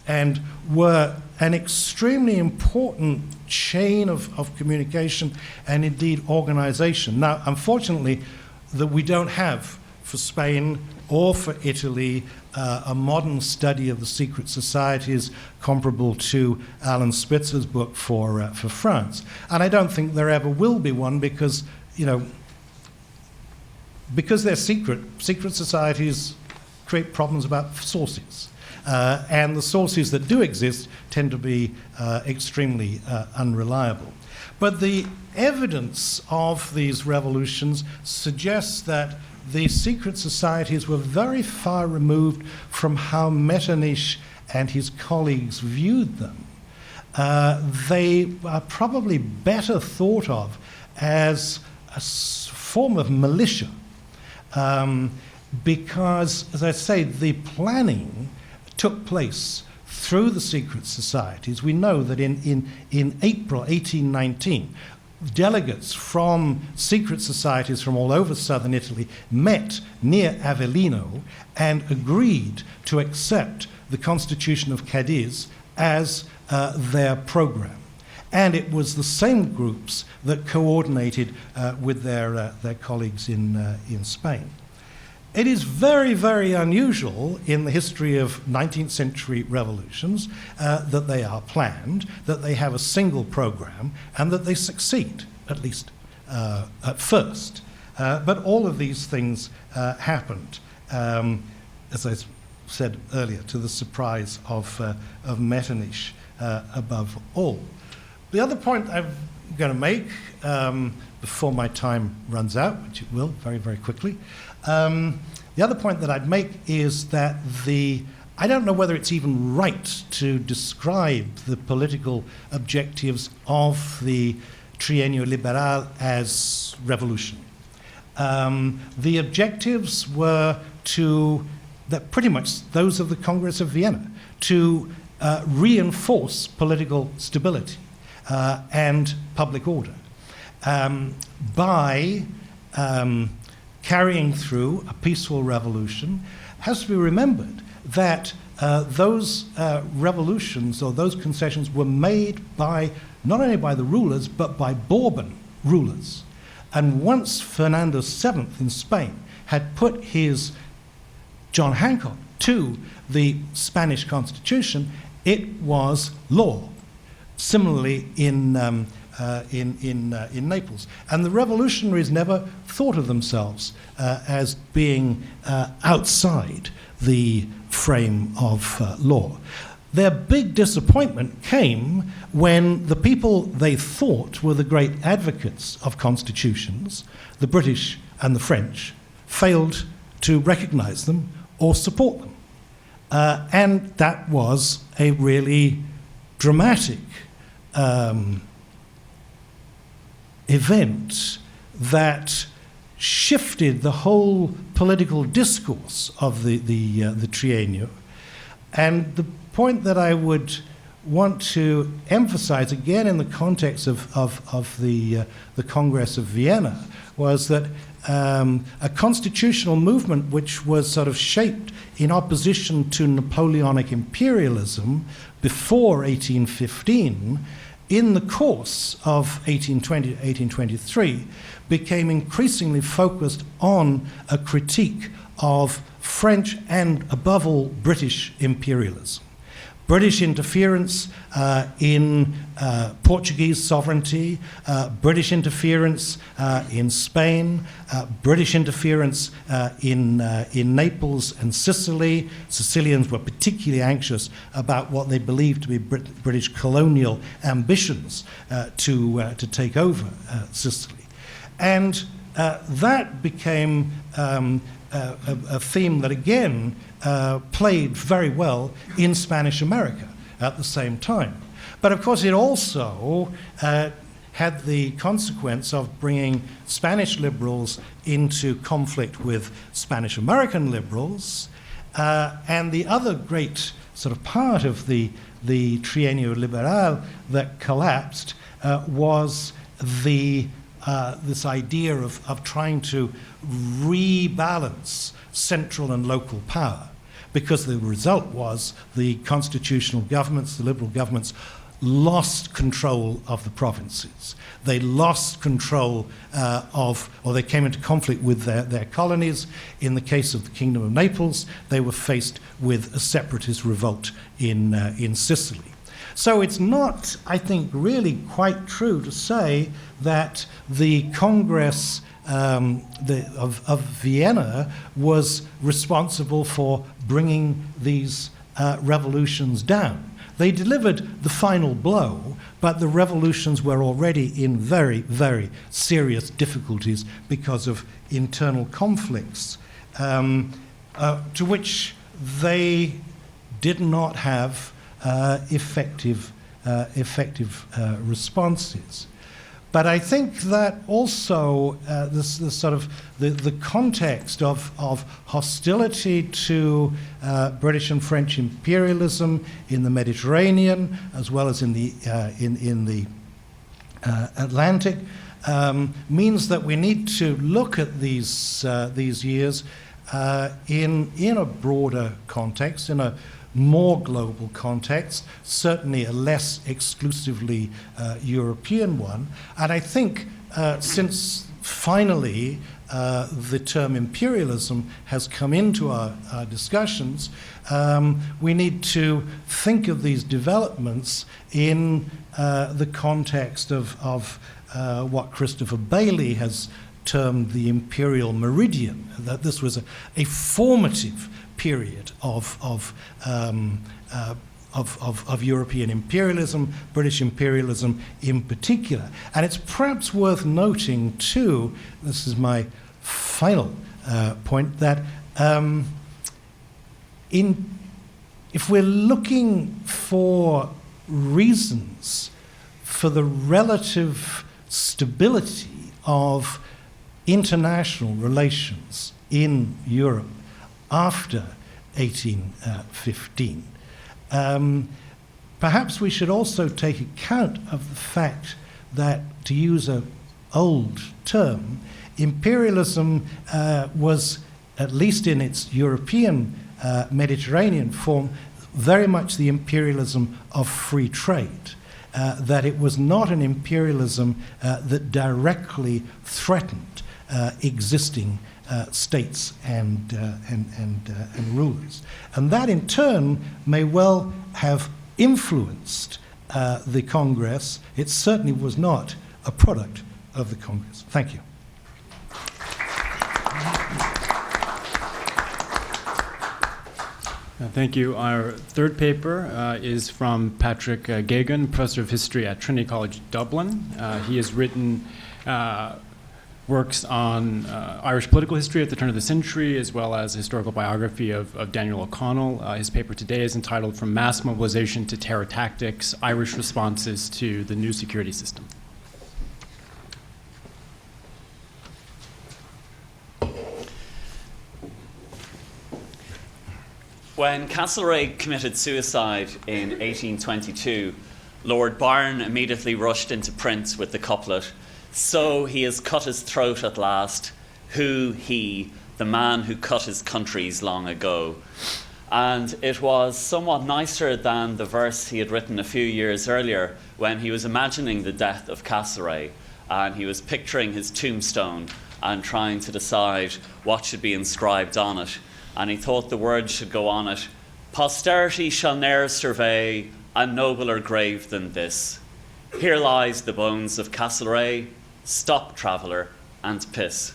and were an extremely important chain of communication and indeed organization. Now, unfortunately, that we don't have for Spain or for Italy a modern study of the secret societies comparable to Alan Spitzer's book for France. And I don't think there ever will be one because, because they're secret societies create problems about sources. And the sources that do exist tend to be extremely unreliable. But the evidence of these revolutions suggests that the secret societies were very far removed from how Metternich and his colleagues viewed them. They are probably better thought of as a form of militia, because, as I say, the planning took place through the secret societies. We know that in April 1819, delegates from secret societies from all over southern Italy met near Avellino and agreed to accept the Constitution of Cadiz as their program. And it was the same groups that coordinated with their colleagues in Spain. It is very, very unusual in the history of 19th century revolutions that they are planned, that they have a single program, and that they succeed, at least at first. But all of these things happened, as I said earlier, to the surprise of Metternich above all. The other point I'm going to make before my time runs out, which it will very, very quickly, the other point that I'd make is that I don't know whether it's even right to describe the political objectives of the Triennio Liberal as revolution. The objectives were pretty much those of the Congress of Vienna, to reinforce political stability and public order by carrying through a peaceful revolution. It has to be remembered that those revolutions or those concessions were made by not only by the rulers but by Bourbon rulers. And once Fernando VII in Spain had put his John Hancock to the Spanish Constitution, it was law. Similarly in Naples. And the revolutionaries never thought of themselves as being outside the frame of law. Their big disappointment came when the people they thought were the great advocates of constitutions, the British and the French, failed to recognize them or support them. And that was a really dramatic event that shifted the whole political discourse of the Trienio. And the point that I would want to emphasize, again in the context of the Congress of Vienna, was that a constitutional movement which was sort of shaped in opposition to Napoleonic imperialism before 1815, in the course of 1820 to 1823, became increasingly focused on a critique of French and, above all, British imperialism. British interference in Portuguese sovereignty, British interference in Spain, British interference in Naples and Sicily. Sicilians were particularly anxious about what they believed to be British colonial ambitions to take over Sicily. And that became a theme that, again, played very well in Spanish America at the same time. But of course it also had the consequence of bringing Spanish liberals into conflict with Spanish American liberals. And the other great sort of part of the Trienio Liberal that collapsed was this idea of trying to rebalance central and local power, because the result was the constitutional governments, the liberal governments, lost control of the provinces. They lost control or they came into conflict with their colonies. In the case of the Kingdom of Naples, they were faced with a separatist revolt in Sicily. So it's not, I think, really quite true to say that the Congress of Vienna was responsible for bringing these revolutions down. They delivered the final blow, but the revolutions were already in very, very serious difficulties because of internal conflicts, to which they did not have effective responses. But I think that also this sort of the context of hostility to British and French imperialism in the Mediterranean, as well as in the Atlantic, means that we need to look at these years in a broader context, in a more global context, certainly a less exclusively European one. And I think since finally the term imperialism has come into our discussions, we need to think of these developments in the context of what Christopher Bailey has termed the imperial meridian, that this was a formative period of European imperialism, British imperialism in particular. And it's perhaps worth noting too, this is my final point, that if we're looking for reasons for the relative stability of international relations in Europe after 1815. Perhaps we should also take account of the fact that, to use an old term, imperialism was, at least in its European Mediterranean form, very much the imperialism of free trade. That it was not an imperialism that directly threatened existing states and rulers. And that in turn may well have influenced the Congress. It certainly was not a product of the Congress. Thank you. Thank you. Our third paper is from Patrick Geoghegan, Professor of History at Trinity College, Dublin. He has written works on Irish political history at the turn of the century, as well as a historical biography of Daniel O'Connell. His paper today is entitled From Mass Mobilization to Terror Tactics, Irish Responses to the New Security System. When Castlereagh committed suicide in 1822, Lord Byron immediately rushed into print with the couplet, "So he has cut his throat at last, who he, the man who cut his countries long ago." And it was somewhat nicer than the verse he had written a few years earlier when he was imagining the death of Castlereagh, and he was picturing his tombstone and trying to decide what should be inscribed on it. And he thought the words should go on it, "Posterity shall ne'er survey a nobler grave than this. Here lies the bones of Castlereagh, stop, traveller, and piss."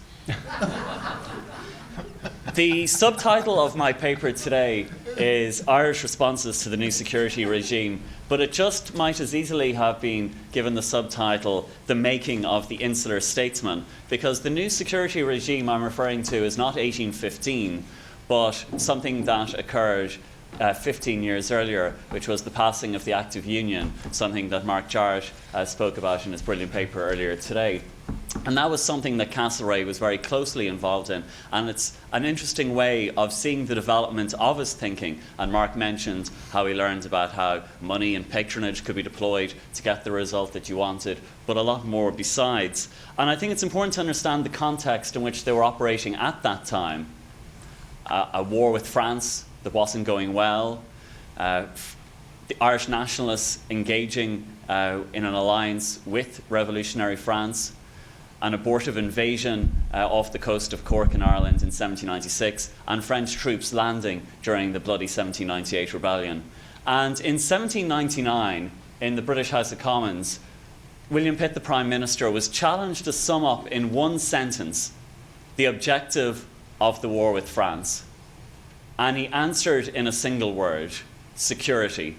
The subtitle of my paper today is Irish Responses to the New Security Regime, but it just might as easily have been given the subtitle The Making of the Insular Statesman, because the new security regime I'm referring to is not 1815, but something that occurred 15 years earlier, which was the passing of the Act of Union, something that Mark Jarrett spoke about in his brilliant paper earlier today. And that was something that Castlereagh was very closely involved in, and it's an interesting way of seeing the development of his thinking. And Mark mentioned how he learned about how money and patronage could be deployed to get the result that you wanted, but a lot more besides. And I think it's important to understand the context in which they were operating at that time. A war with France that wasn't going well, the Irish nationalists engaging in an alliance with revolutionary France, an abortive invasion off the coast of Cork in Ireland in 1796, and French troops landing during the bloody 1798 rebellion. And in 1799, in the British House of Commons, William Pitt, the Prime Minister, was challenged to sum up in one sentence the objective of the war with France. And he answered in a single word: security.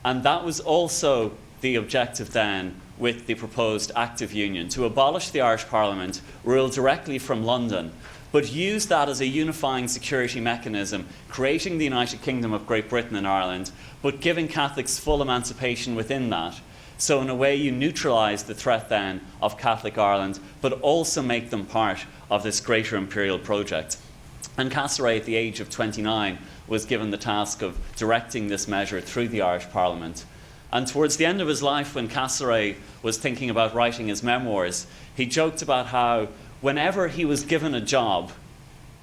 And that was also the objective then with the proposed Act of Union, to abolish the Irish Parliament, rule directly from London, but use that as a unifying security mechanism, creating the United Kingdom of Great Britain and Ireland, but giving Catholics full emancipation within that. So in a way you neutralise the threat then of Catholic Ireland, but also make them part of this greater imperial project. And Castlereagh, at the age of 29, was given the task of directing this measure through the Irish Parliament. And towards the end of his life, when Castlereagh was thinking about writing his memoirs, he joked about how whenever he was given a job,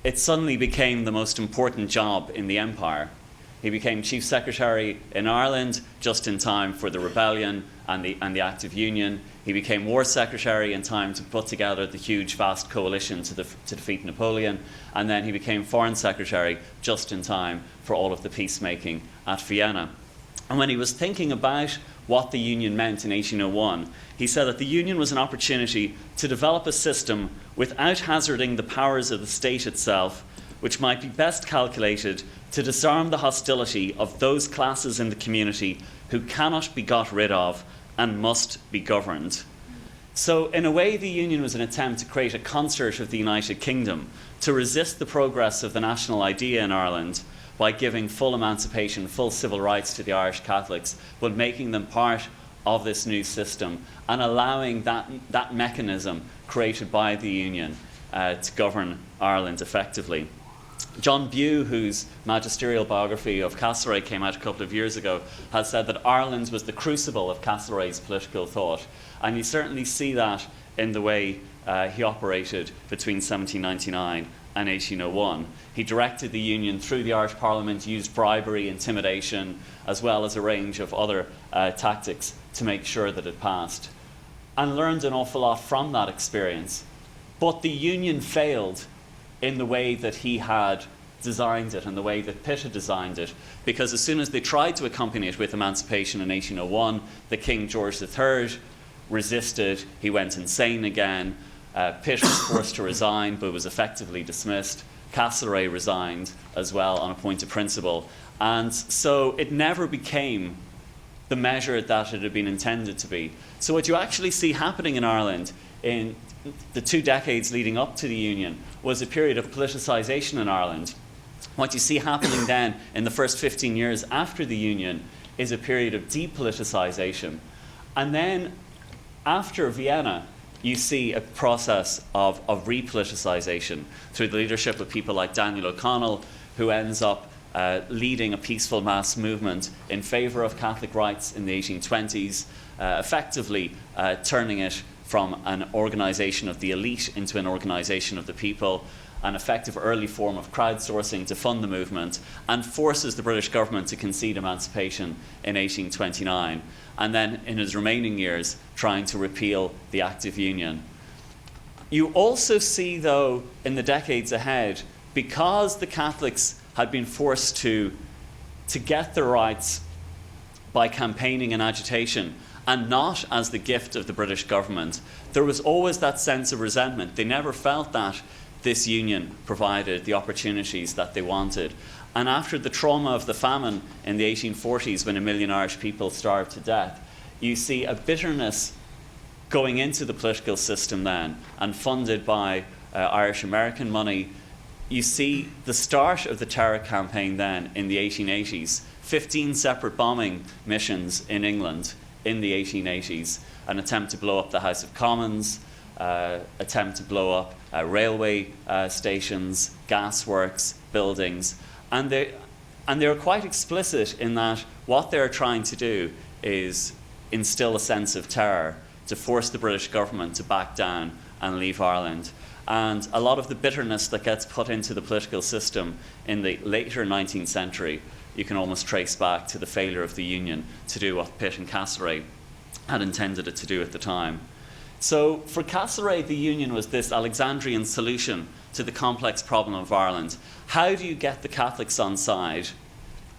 it suddenly became the most important job in the empire. He became Chief Secretary in Ireland just in time for the rebellion and the Act of Union. He became War Secretary in time to put together the huge, vast coalition to defeat Napoleon. And then he became Foreign Secretary just in time for all of the peacemaking at Vienna. And when he was thinking about what the Union meant in 1801, he said that the Union was an opportunity to develop a system without hazarding the powers of the state itself, which might be best calculated to disarm the hostility of those classes in the community who cannot be got rid of and must be governed. So in a way, the Union was an attempt to create a concert of the United Kingdom to resist the progress of the national idea in Ireland by giving full emancipation, full civil rights to the Irish Catholics, but making them part of this new system and allowing that mechanism created by the Union to govern Ireland effectively. John Bew, whose magisterial biography of Castlereagh came out a couple of years ago, has said that Ireland was the crucible of Castlereagh's political thought. And you certainly see that in the way he operated between 1799 and 1801. He directed the Union through the Irish Parliament, used bribery, intimidation, as well as a range of other tactics to make sure that it passed, and learned an awful lot from that experience. But the Union failed in the way that he had designed it and the way that Pitt had designed it, because as soon as they tried to accompany it with emancipation in 1801, the King George III resisted. He went insane again. Pitt was forced to resign, but was effectively dismissed. Castlereagh resigned as well on a point of principle. And so it never became the measure that it had been intended to be. So what you actually see happening in Ireland in the 2 decades leading up to the Union was a period of politicisation in Ireland. What you see happening then in the first 15 years after the Union is a period of depoliticisation. And then after Vienna, you see a process of repoliticisation through the leadership of people like Daniel O'Connell, who ends up leading a peaceful mass movement in favour of Catholic rights in the 1820s, effectively turning it from an organisation of the elite into an organisation of the people, an effective early form of crowdsourcing to fund the movement, and forces the British government to concede emancipation in 1829. And then in his remaining years, trying to repeal the Act of Union. You also see, though, in the decades ahead, because the Catholics had been forced to get their rights by campaigning and agitation, and not as the gift of the British government, there was always that sense of resentment. They never felt that this union provided the opportunities that they wanted. And after the trauma of the famine in the 1840s, when 1 million Irish people starved to death, you see a bitterness going into the political system then, and funded by Irish-American money. You see the start of the terror campaign then in the 1880s, 15 separate bombing missions in England in the 1880s, an attempt to blow up the House of Commons, attempt to blow up railway stations, gasworks, buildings. And they are quite explicit in that what they're trying to do is instill a sense of terror to force the British government to back down and leave Ireland. And a lot of the bitterness that gets put into the political system in the later 19th century, you can almost trace back to the failure of the Union to do what Pitt and Castlereagh had intended it to do at the time. So for Castlereagh, the Union was this Alexandrian solution to the complex problem of Ireland. How do you get the Catholics on side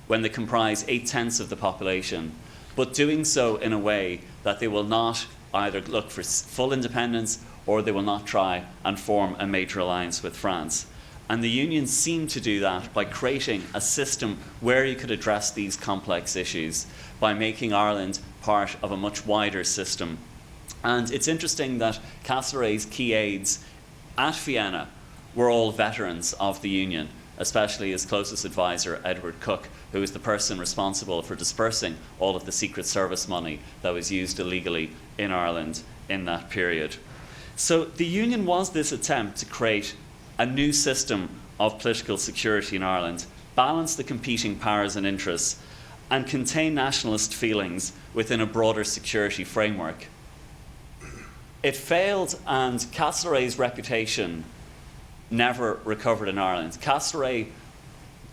when they comprise 8/10 of the population, but doing so in a way that they will not either look for full independence or they will not try and form a major alliance with France. And the Union seemed to do that by creating a system where you could address these complex issues by making Ireland part of a much wider system. And it's interesting that Castlereagh's key aides at Vienna were all veterans of the Union, especially his closest advisor, Edward Cook, who was the person responsible for dispersing all of the Secret Service money that was used illegally in Ireland in that period. So the Union was this attempt to create a new system of political security in Ireland, balance the competing powers and interests, and contain nationalist feelings within a broader security framework. It failed, and Castlereagh's reputation never recovered in Ireland. Castlereagh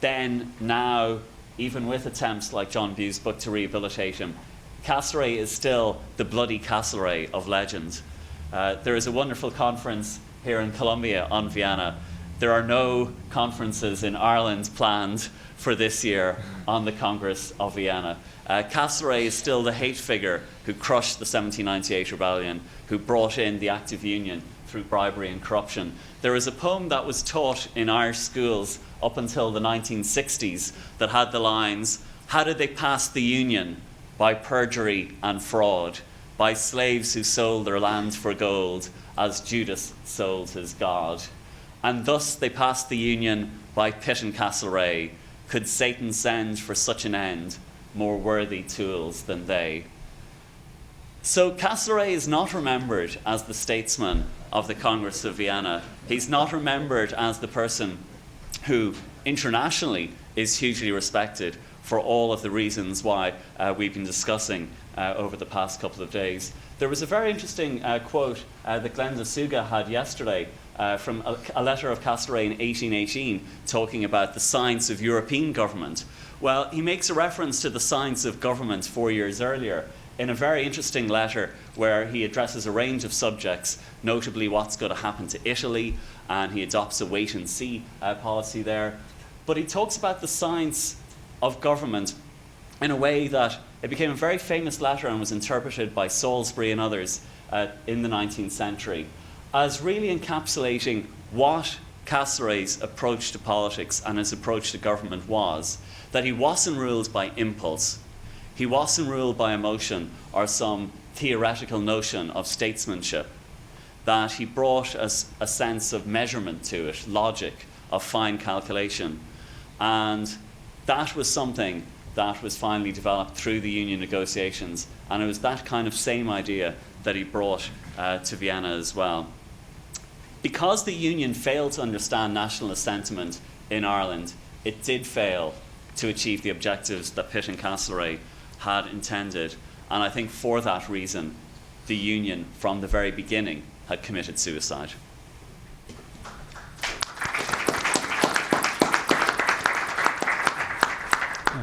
then, now, even with attempts like John Bue's book to rehabilitate him, Castlereagh is still the bloody Castlereagh of legend. There is a wonderful conference here in Colombia on Vienna. There are no conferences in Ireland planned for this year on the Congress of Vienna. Castlereagh is still the hate figure who crushed the 1798 rebellion, who brought in the Act of Union through bribery and corruption. There is a poem that was taught in Irish schools up until the 1960s that had the lines, "How did they pass the Union? By perjury and fraud, by slaves who sold their land for gold, as Judas sold his God. And thus they passed the Union by Pitt and Castlereagh. Could Satan send for such an end more worthy tools than they?" So Castlereagh is not remembered as the statesman of the Congress of Vienna. He's not remembered as the person who internationally is hugely respected for all of the reasons why we've been discussing over the past couple of days. There was a very interesting quote that Glenda Suga had yesterday from a letter of Castlereagh in 1818 talking about the science of European government. Well, he makes a reference to the science of government 4 years earlier in a very interesting letter where he addresses a range of subjects, notably what's going to happen to Italy, and he adopts a wait-and-see policy there. But he talks about the science of government in a way that it became a very famous letter and was interpreted by Salisbury and others in the 19th century as really encapsulating what Castlereagh's approach to politics and his approach to government was, that he wasn't ruled by impulse. He wasn't ruled by emotion or some theoretical notion of statesmanship, that he brought a sense of measurement to it, logic, of fine calculation. And that was something that was finally developed through the union negotiations, and it was that kind of same idea that he brought to Vienna as well. Because the union failed to understand nationalist sentiment in Ireland, it did fail to achieve the objectives that Pitt and Castlereagh had intended, and I think for that reason the union from the very beginning had committed suicide.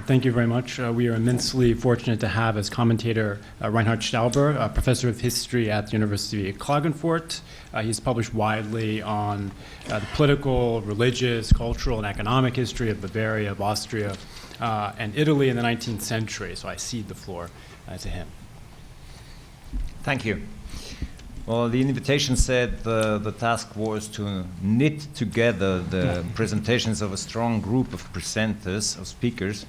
Thank you very much. We are immensely fortunate to have as commentator Reinhard Stauber, a professor of history at the University of Klagenfurt. He's published widely on the political, religious, cultural, and economic history of Bavaria, of Austria, and Italy in the 19th century. So I cede the floor to him. Thank you. Well, the invitation said the task was to knit together the presentations of a strong group of presenters, of speakers.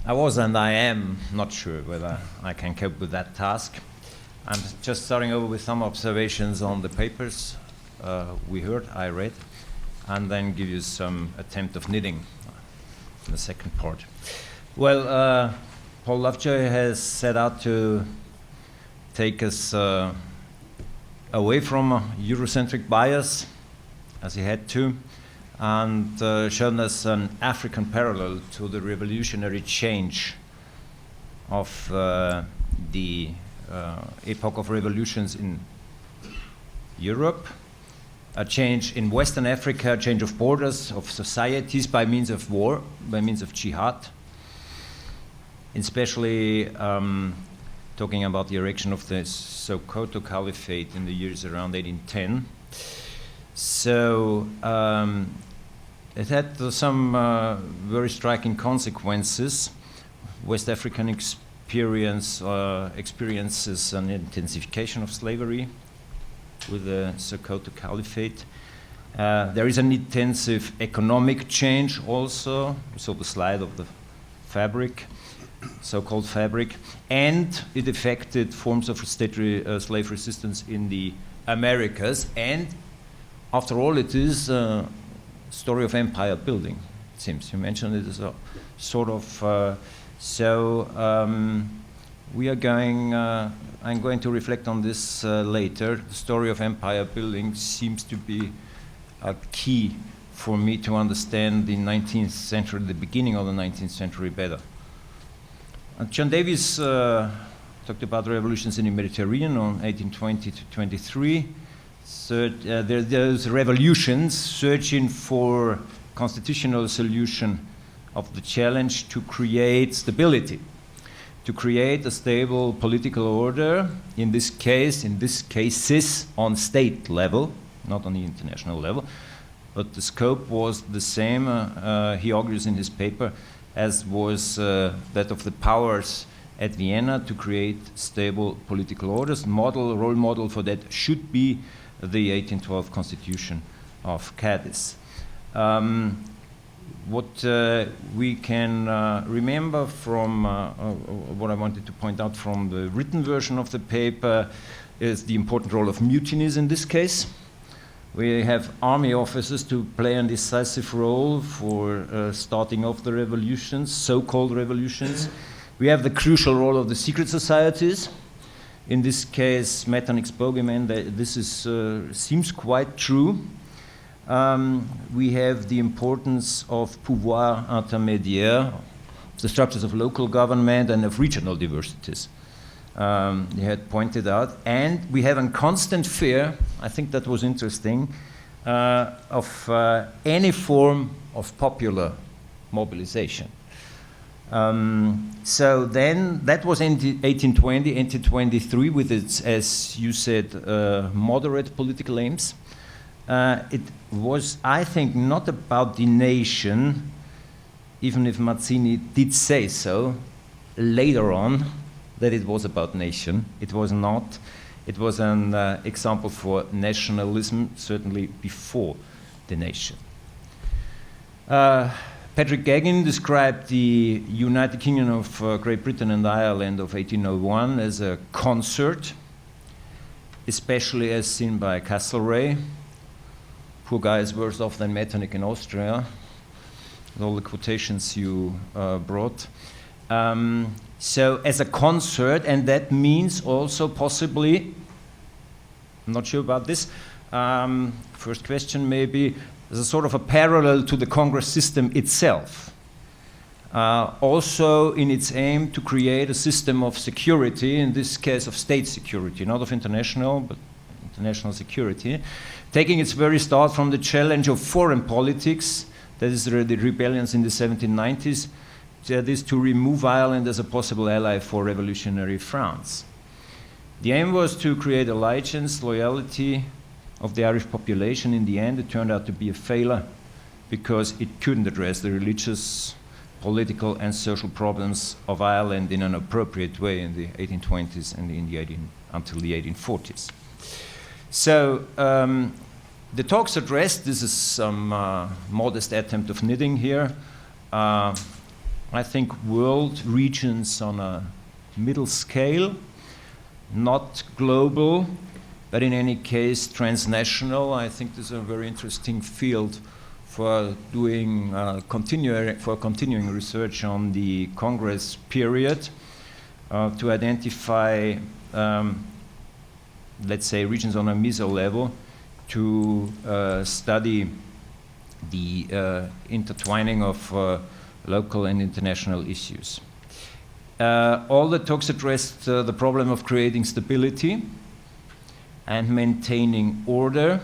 I was and I am not sure whether I can cope with that task. I'm just starting over with some observations on the papers we heard, I read, and then give you some attempt of knitting in the second part. Well, Paul Lovejoy has set out to take us away from a Eurocentric bias, as he had to, and shown us an African parallel to the revolutionary change of the epoch of revolutions in Europe, a change in Western Africa, a change of borders, of societies by means of war, by means of jihad, especially talking about the erection of the Sokoto Caliphate in the years around 1810. So it had some very striking consequences. West African experiences an intensification of slavery with the Sokoto Caliphate. There is an intensive economic change also. We saw the slide of the fabric, so-called fabric, and it affected forms of slave resistance in the Americas. And after all, it is a story of empire building, it seems. You mentioned it as a sort of, we are going, I'm going to reflect on this later. The story of empire building seems to be a key for me to understand the 19th century, the beginning of the 19th century better. John Davies talked about revolutions in the Mediterranean on 1820 to 23. So, there's revolutions searching for constitutional solution of the challenge to create stability, to create a stable political order, in this cases on state level, not on the international level, but the scope was the same, he argues in his paper, as was that of the powers at Vienna to create stable political orders. Role model for that should be the 1812 Constitution of Cadiz. What we can remember from what I wanted to point out from the written version of the paper is the important role of mutinies in this case. We have army officers to play a decisive role for starting off the revolutions, so-called revolutions. We have the crucial role of the secret societies. In this case, Metternich's bogeyman, this is, seems quite true. We have the importance of pouvoir intermédiaire, the structures of local government and of regional diversities. They had pointed out, and we have a constant fear, I think that was interesting, of any form of popular mobilization. So then that was in 1820, 1823 with its, as you said, moderate political aims. It was, I think, not about the nation, even if Mazzini did say so later on, that it was about nation. It was not. It was an example for nationalism, certainly before the nation. Patrick Geoghegan described the United Kingdom of Great Britain and Ireland of 1801 as a concert, especially as seen by Castlereagh. Poor guy is worse off than Metternich in Austria, with all the quotations you brought. So as a concert, and that means also possibly, I'm not sure about this, first question maybe, as a sort of a parallel to the Congress system itself. Also in its aim to create a system of security, in this case of state security, not of international, but international security, taking its very start from the challenge of foreign politics, that is the rebellions in the 1790s, that is to remove Ireland as a possible ally for revolutionary France. The aim was to create allegiance, loyalty of the Irish population. In the end, it turned out to be a failure because it couldn't address the religious, political, and social problems of Ireland in an appropriate way in the 1820s and until the 1840s. So the talks addressed, this is some modest attempt of knitting here, I think world regions on a middle scale, not global, but in any case transnational. I think this is a very interesting field for doing continuing research on the Congress period to identify, let's say, regions on a meso level, to study the intertwining of local and international issues. All the talks addressed the problem of creating stability and maintaining order,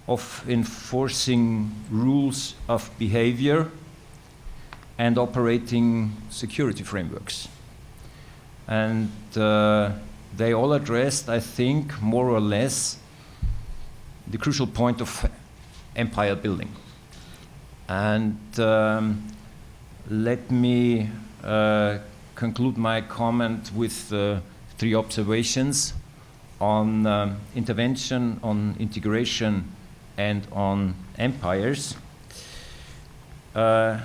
of enforcing rules of behavior, and operating security frameworks. And they all addressed, I think, more or less, the crucial point of empire building. And let me conclude my comment with 3 observations on intervention, on integration, and on empires. A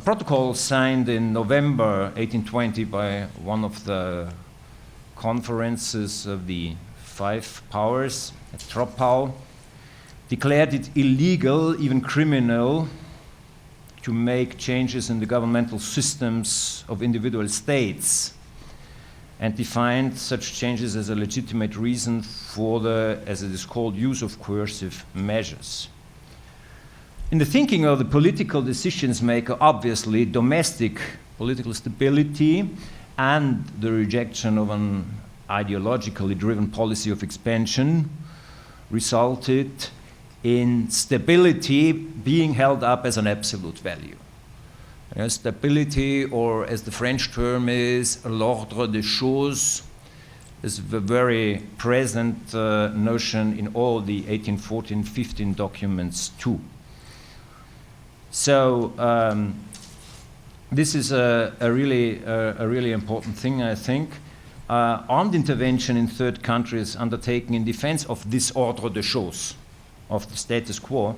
protocol signed in November 1820 by one of the conferences of the 5 powers at Troppau declared it illegal, even criminal, to make changes in the governmental systems of individual states, and defined such changes as a legitimate reason for the, as it is called, use of coercive measures. In the thinking of the political decisions maker, obviously, domestic political stability and the rejection of an ideologically driven policy of expansion resulted in stability being held up as an absolute value. Stability, or as the French term is, l'ordre des choses, is a very present notion in all the 1814-15 documents too. So this is a really important thing, I think. Armed intervention in third countries undertaken in defense of this ordre des choses, of the status quo,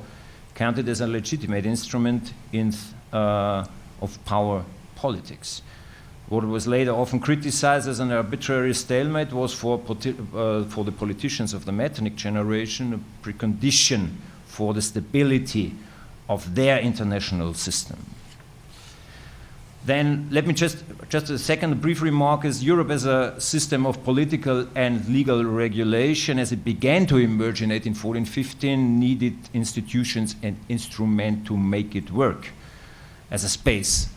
counted as a legitimate instrument of power politics. What was later often criticized as an arbitrary stalemate was for the politicians of the Metternich generation a precondition for the stability of their international system. Then let me just a second, a brief remark is Europe as a system of political and legal regulation as it began to emerge in 1814-15 needed institutions and instruments to make it work as a space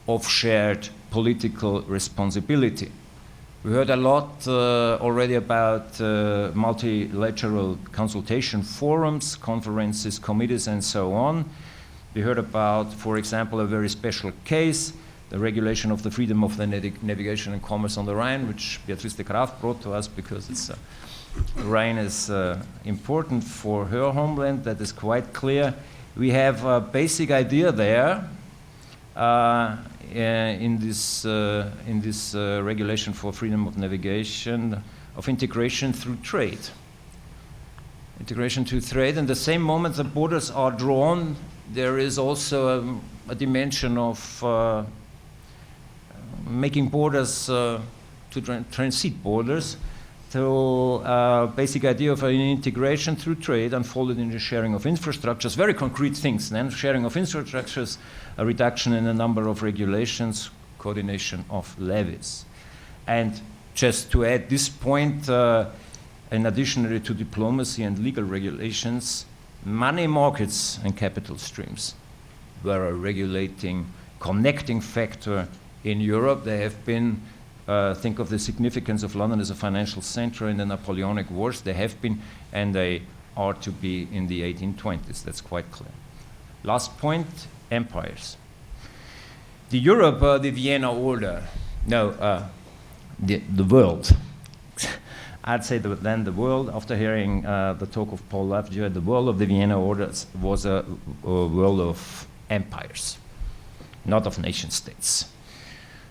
of shared political responsibility. We heard a lot already about multilateral consultation forums, conferences, committees, and so on. We heard about, for example, a very special case, the regulation of the freedom of the navigation and commerce on the Rhine, which Beatrice de Graaf brought to us because it's, the Rhine is important for her homeland. That is quite clear. We have a basic idea there in this regulation for freedom of navigation of integration through trade. Integration through trade, and the same moment the borders are drawn, there is also a dimension of making borders to transit borders, to basic idea of an integration through trade unfolded in the sharing of infrastructures, very concrete things. Then sharing of infrastructures, a reduction in the number of regulations, coordination of levies. And just to add this point, in addition to diplomacy and legal regulations, money markets and capital streams were a regulating, connecting factor in Europe. They have been, think of the significance of London as a financial center in the Napoleonic Wars. They have been, and they are to be in the 1820s. That's quite clear. Last point, empires. The Europe, the Vienna Order, no, the world. I'd say then the world, after hearing the talk of Paul Lovejoy, the world of the Vienna Order was a world of empires, not of nation states.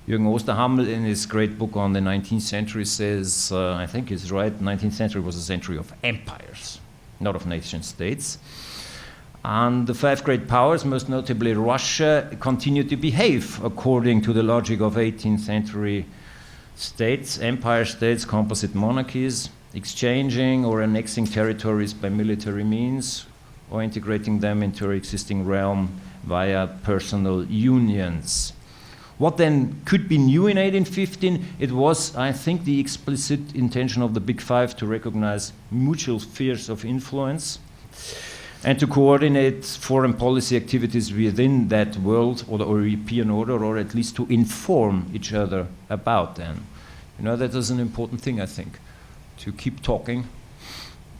Jürgen Osterhammel, in his great book on the 19th century, says, I think he's right, 19th century was a century of empires, not of nation states. And the 5 great powers, most notably Russia, continued to behave according to the logic of 18th century states, empire states, composite monarchies, exchanging or annexing territories by military means, or integrating them into an existing realm via personal unions. What then could be new in 1815? It was, I think, the explicit intention of the Big Five to recognize mutual spheres of influence and to coordinate foreign policy activities within that world or the European order, or at least to inform each other about them. You know, that is an important thing, I think, to keep talking,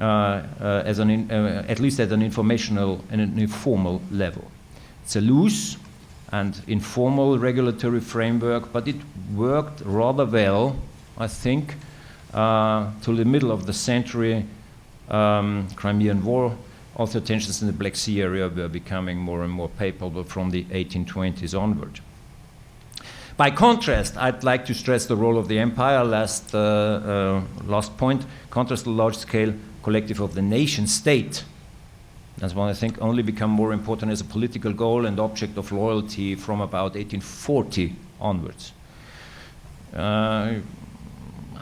at least at an informational and an informal level. It's a loose and informal regulatory framework, but it worked rather well, I think, till the middle of the century, Crimean War, Also, tensions in the Black Sea area were becoming more and more palpable from the 1820s onward. By contrast, I'd like to stress the role of the empire, last point, contrast the large-scale collective of the nation-state. That's one I think only become more important as a political goal and object of loyalty from about 1840 onwards.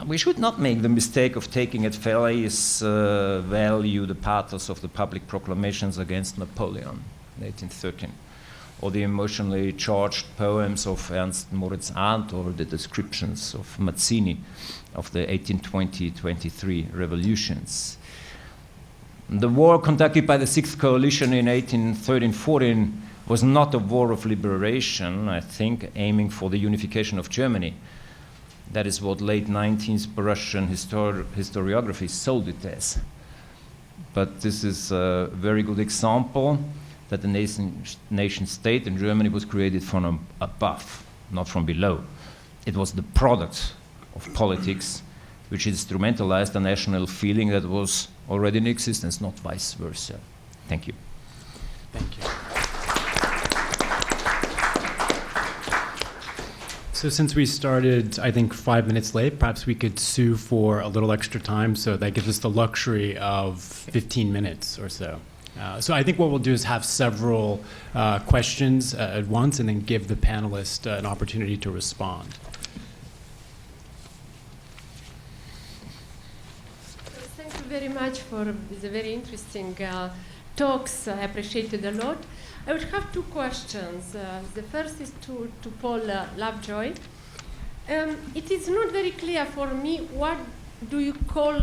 We should not make the mistake of taking at face value the pathos of the public proclamations against Napoleon in 1813, or the emotionally charged poems of Ernst Moritz Arndt, or the descriptions of Mazzini of the 1820-23 revolutions. The war conducted by the Sixth Coalition in 1813-14 was not a war of liberation, I think, aiming for the unification of Germany. That is what late 19th Russian historiography sold it as. But this is a very good example that the nation state in Germany was created from above, not from below. It was the product of politics which instrumentalized a national feeling that was already in existence, not vice versa. Thank you. Thank you. So since we started, I think, 5 minutes late, perhaps we could sue for a little extra time, so that gives us the luxury of 15 minutes or so. So I think what we'll do is have several questions at once and then give the panelists an opportunity to respond. Thank you very much for the very interesting talks. I appreciate it a lot. I would have two questions. The first is to Paul Lovejoy. It is not very clear for me, what do you call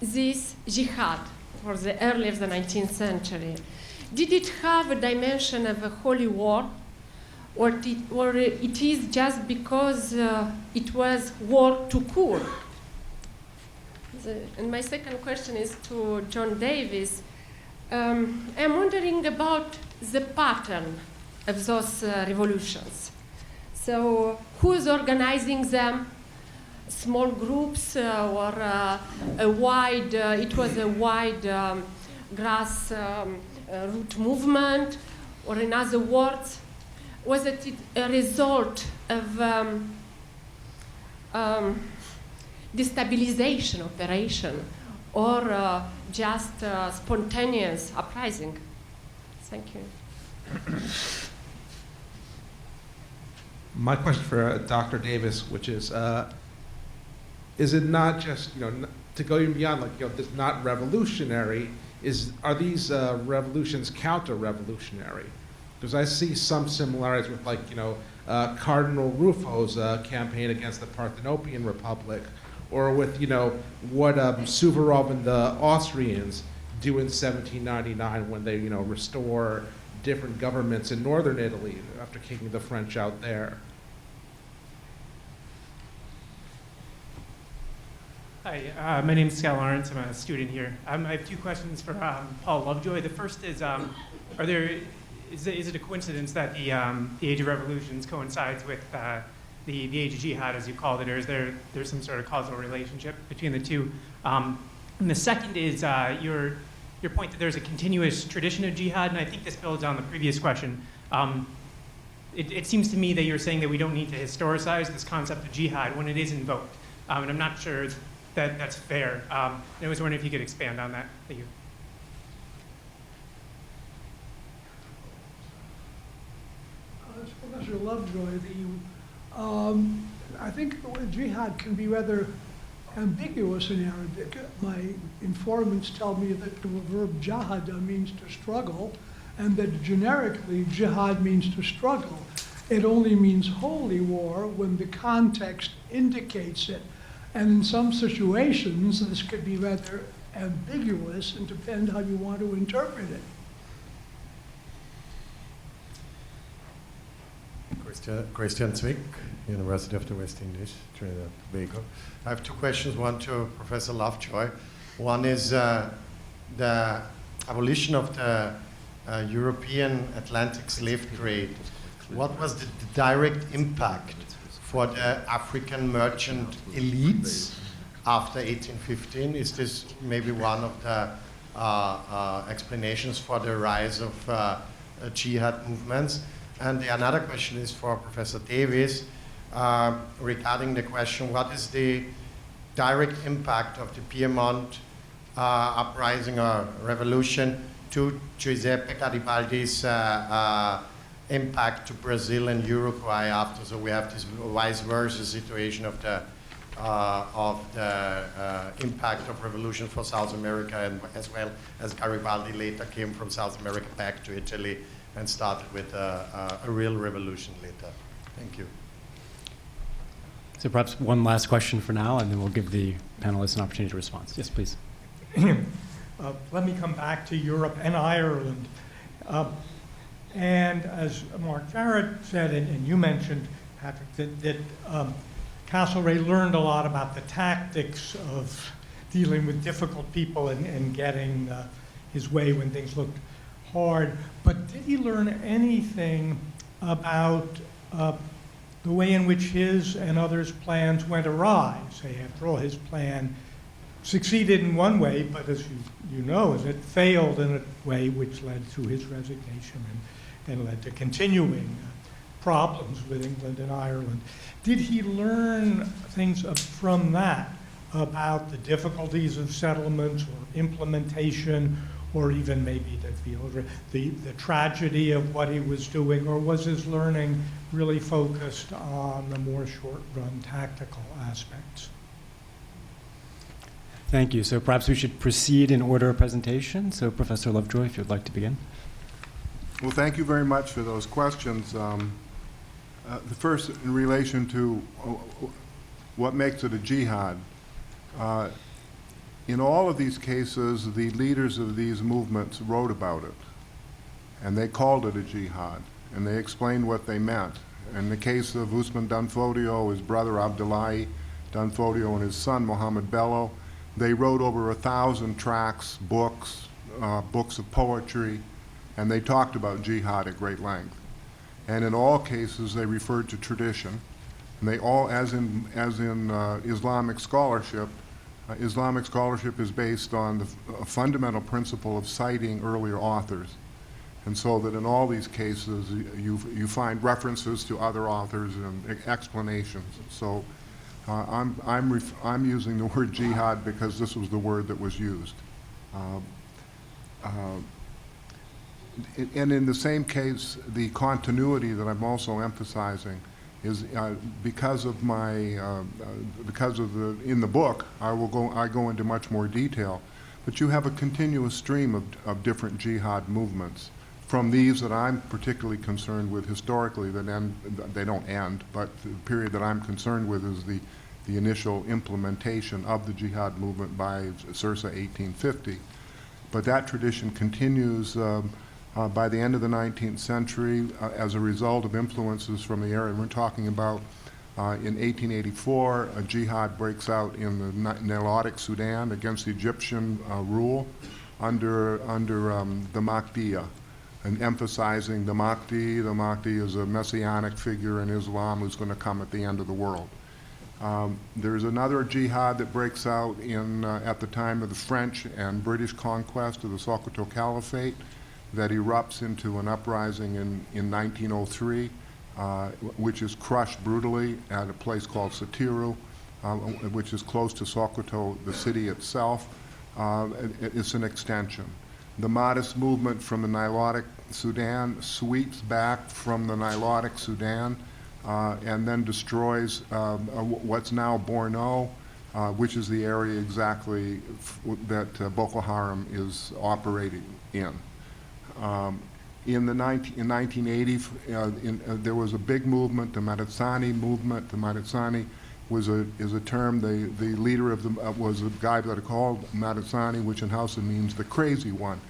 this jihad for the early of the 19th century? Did it have a dimension of a holy war, or it is just because it was war to cure? And my second question is to John Davis. I'm wondering about the pattern of those revolutions. So who's organizing them? Small groups or a wide, it was a wide grass root movement, or in other words, was it a result of destabilization operation, or just spontaneous uprising? Thank you. My question for Dr. Davis, which is it not just, to go even beyond, this not revolutionary, are these revolutions counter-revolutionary? Because I see some similarities with, Cardinal Rufo's campaign against the Parthenopean Republic, or with, what Suvorov and the Austrians do in 1799 when they, restore different governments in northern Italy after kicking the French out there. Hi, my name is Scott Lawrence. I'm a student here. I have two questions for Paul Lovejoy. The first is, is it a coincidence that the Age of Revolutions coincides with the Age of Jihad, as you called it, or is there's some sort of causal relationship between the two? And the second is your point that there's a continuous tradition of jihad, and I think this builds on the previous question. It seems to me that you're saying that we don't need to historicize this concept of jihad when it is invoked, and I'm not sure that that's fair. I was wondering if you could expand on that. Thank you. Professor Lovejoy, I think the word jihad can be rather ambiguous in Arabic. My informants tell me that the verb jahada means to struggle, and that generically jihad means to struggle. It only means holy war when the context indicates it. And in some situations, this could be rather ambiguous and depend how you want to interpret it. Christian Zwick, University of the West Indies, Trinity and Tobago. I have two questions, one to Professor Lovejoy. One is the abolition of the European Atlantic slave trade. What was the direct impact for the African merchant elites after 1815? Is this maybe one of the explanations for the rise of jihad movements. And the another question is for Professor Davis regarding the question, what is the direct impact of the Piedmont uprising or revolution to Giuseppe Garibaldi's impact to Brazil and Uruguay after? So we have this vice versa situation of the impact of revolution for South America, and as well as Garibaldi later came from South America back to Italy and started with a real revolution later. Thank you. So perhaps one last question for now, and then we'll give the panelists an opportunity to respond. Yes, please. Let me come back to Europe and Ireland. And as Mark Jarrett said, and you mentioned, Patrick, that Castlereagh learned a lot about the tactics of dealing with difficult people and getting his way when things looked hard. But did he learn anything about the way in which his and others' plans went awry? Say, after all, his plan succeeded in one way, but as you know, it failed in a way which led to his resignation and led to continuing problems with England and Ireland. Did he learn things from that about the difficulties of settlements or implementation, or even maybe the tragedy of what he was doing, or was his learning really focused on the more short-run tactical aspects? Thank you. So perhaps we should proceed in order of presentation. So Professor Lovejoy, if you'd like to begin. Well, thank you very much for those questions. The first, in relation to what makes it a jihad. In all of these cases, the leaders of these movements wrote about it, and they called it a jihad, and they explained what they meant. In the case of Usman Danfodio, his brother Abdullahi Danfodio, and his son Mohammed Bello, they wrote over 1,000 tracts, books of poetry, and they talked about jihad at great length. And in all cases, they referred to tradition. And they all, as in Islamic scholarship is based on the fundamental principle of citing earlier authors. And so that in all these cases, you find references to other authors and explanations. So I'm using the word jihad because this was the word that was used. And in the same case, the continuity that I'm also emphasizing is because of in the book, I go into much more detail, but you have a continuous stream of different jihad movements. From these that I'm particularly concerned with historically, they don't end, but the period that I'm concerned with is the initial implementation of the jihad movement by circa 1850. But that tradition continues by the end of the 19th century as a result of influences from the area. We're talking about in 1884, a jihad breaks out in the Nilotic Sudan against Egyptian rule under the Mahdiya, and emphasizing the Mahdi. The Mahdi is a messianic figure in Islam who's going to come at the end of the world. There's another jihad that breaks out at the time of the French and British conquest of the Sokoto Caliphate that erupts into an uprising in 1903, which is crushed brutally at a place called Satiru, which is close to Sokoto, the city itself. It's an extension. The Mahdist movement from the Nilotic Sudan sweeps back from the Nilotic Sudan and then destroys what's now Borno, which is the area exactly that Boko Haram is operating in. In 1980, there was a big movement, the Maditsani movement. The Maditsani is a term. The leader of was a guy that are called Maditsani, which in Hausa means the crazy one,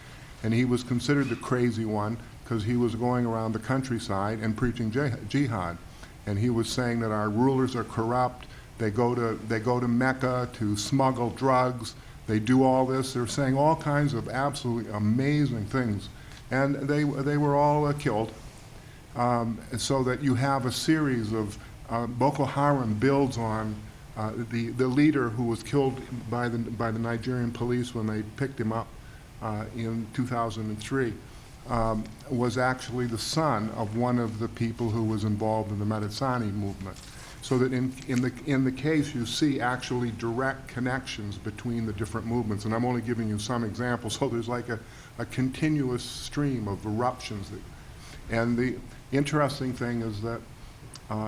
and he was considered the crazy one because he was going around the countryside and preaching jihad, and he was saying that our rulers are corrupt. They go to Mecca to smuggle drugs. They do all this. They're saying all kinds of absolutely amazing things. And they were all killed, so that you have a series of Boko Haram builds on the leader who was killed by the Nigerian police when they picked him up in 2003, was actually the son of one of the people who was involved in the Medicani movement. So that in the case you see actually direct connections between the different movements, and I'm only giving you some examples. So there's like a continuous stream of eruptions. And the interesting thing is that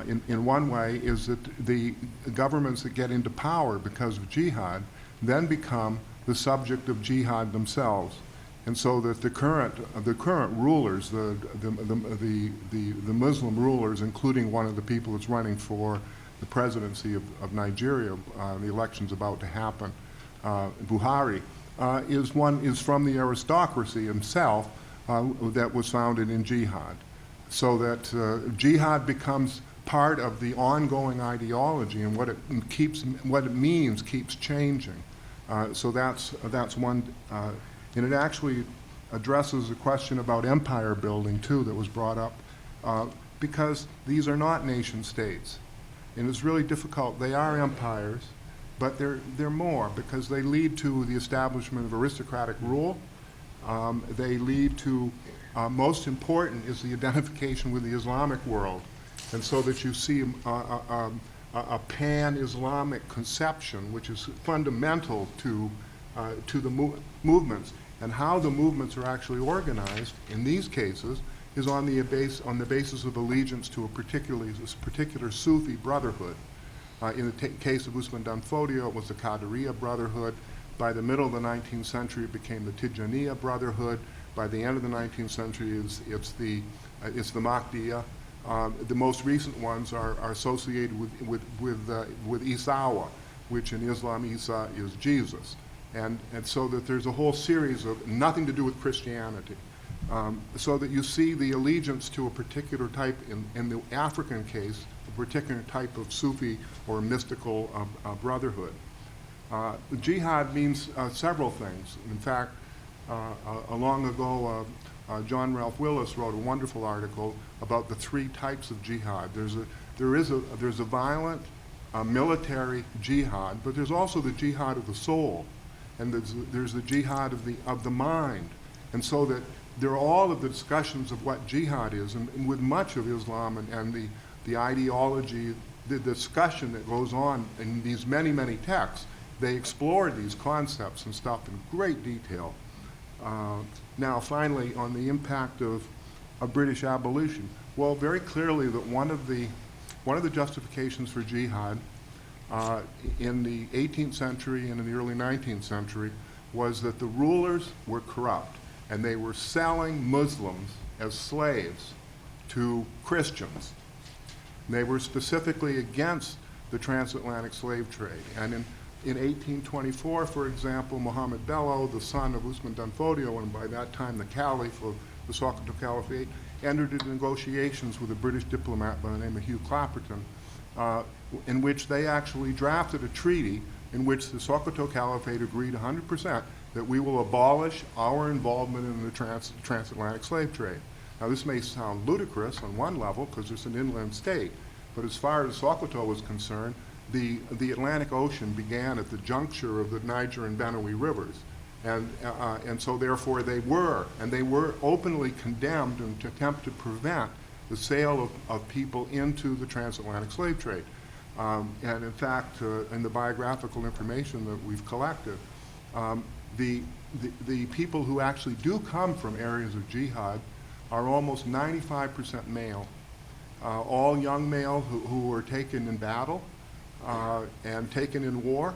in one way is that the governments that get into power because of jihad then become the subject of jihad themselves. And so that the current rulers, the Muslim rulers, including one of the people that's running for the presidency of Nigeria, the election's about to happen, Buhari, is from the aristocracy himself that was founded in jihad. So that jihad becomes part of the ongoing ideology, and what it means keeps changing. So that's one. And it actually addresses a question about empire building, too, that was brought up, because these are not nation states. And it's really difficult. They are empires, but they're more, because they lead to the establishment of aristocratic rule. They lead to, most important, is the identification with the Islamic world. And so that you see a pan-Islamic conception, which is fundamental to the movements. And how the movements are actually organized in these cases is on the basis of allegiance to a particular Sufi brotherhood. In the case of Usman Danfodio, it was the Qadiriya Brotherhood. By the middle of the 19th century, it became the Tijaniya Brotherhood. By the end of the 19th century, it's the Mahdiya. The most recent ones are associated with Isawa, which in Islam, Isa is Jesus. And so that there's a whole series of nothing to do with Christianity. So that you see the allegiance to a particular type, in the African case, a particular type of Sufi or mystical brotherhood. Jihad means several things. In fact, long ago, John Ralph Willis wrote a wonderful article about the three types of jihad. There's a violent military jihad, but there's also the jihad of the soul, and there's the jihad of the mind. And so that there are all of the discussions of what jihad is, and with much of Islam and the ideology, the discussion that goes on in these many, many texts, they explore these concepts and stuff in great detail. Now, finally, on the impact of British abolition. Well, very clearly that one of the justifications for jihad in the 18th century and in the early 19th century was that the rulers were corrupt, and they were selling Muslims as slaves to Christians. They were specifically against the transatlantic slave trade. And in 1824, for example, Muhammad Bello, the son of Usman Danfodio, and by that time the caliph of the Sokoto Caliphate, entered into negotiations with a British diplomat by the name of Hugh Clapperton, in which they actually drafted a treaty in which the Sokoto Caliphate agreed 100% that we will abolish our involvement in the transatlantic slave trade. Now, this may sound ludicrous on one level because it's an inland state, but as far as Sokoto was concerned, the Atlantic Ocean began at the juncture of the Niger and Benue rivers. And so therefore they were openly condemned in to attempt to prevent the sale of people into the transatlantic slave trade. And in fact, in the biographical information that we've collected, the people who actually do come from areas of jihad are almost 95% male. All young male who were taken in battle and taken in war.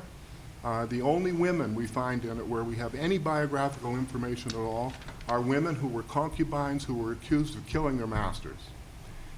The only women we find in it where we have any biographical information at all are women who were concubines who were accused of killing their masters.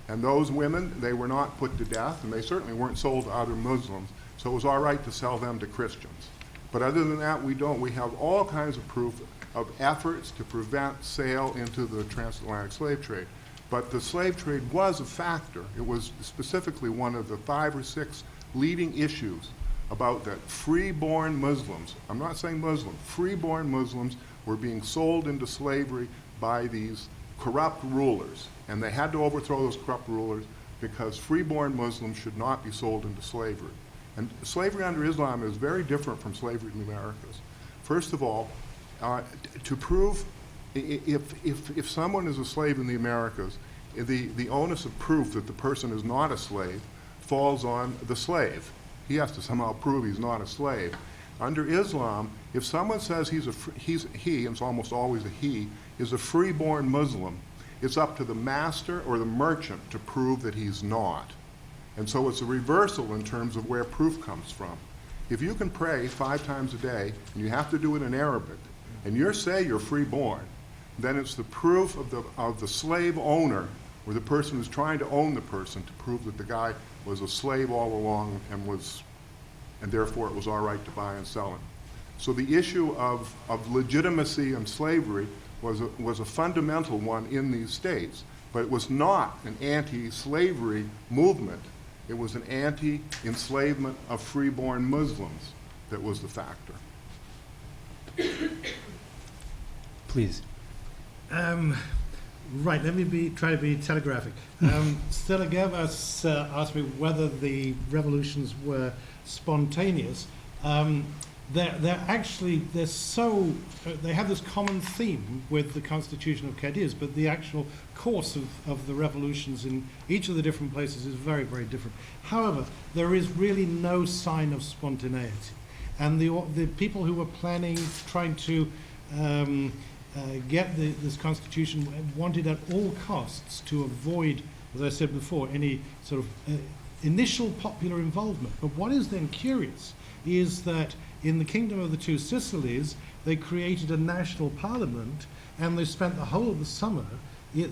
And those women, they were not put to death, and they certainly weren't sold to other Muslims, so it was all right to sell them to Christians. But other than that, we don't. We have all kinds of proof of efforts to prevent sale into the transatlantic slave trade. But the slave trade was a factor. It was specifically one of the 5 or 6 leading issues about that free-born Muslims, I'm not saying Muslim, free-born Muslims were being sold into slavery by these corrupt rulers. And they had to overthrow those corrupt rulers because free-born Muslims should not be sold into slavery. And slavery under Islam is very different from slavery in the Americas. First of all, To prove if someone is a slave in the Americas, the onus of proof that the person is not a slave falls on the slave. He has to somehow prove he's not a slave. Under Islam, if someone says he, and it's almost always a he, is a freeborn Muslim, it's up to the master or the merchant to prove that he's not. And so it's a reversal in terms of where proof comes from. If you can pray 5 times a day, and you have to do it in Arabic, and you say you're freeborn, then it's the proof of the slave owner, or the person who's trying to own the person, to prove that the guy was a slave all along and therefore it was all right to buy and sell him. So the issue of legitimacy and slavery was a fundamental one in these states, but it was not an anti-slavery movement. It was an anti-enslavement of freeborn Muslims that was the factor. Please. Right, let me try to be telegraphic. Stella Gervas asked me whether the revolutions were spontaneous. They have this common theme with the Constitution of Cadiz, but the actual course of the revolutions in each of the different places is very, very different. However, there is really no sign of spontaneity. And the people who were trying to get this constitution wanted at all costs to avoid, as I said before, any sort of initial popular involvement. But what is then curious is that in the Kingdom of the Two Sicilies, they created a national parliament, and they spent the whole of the summer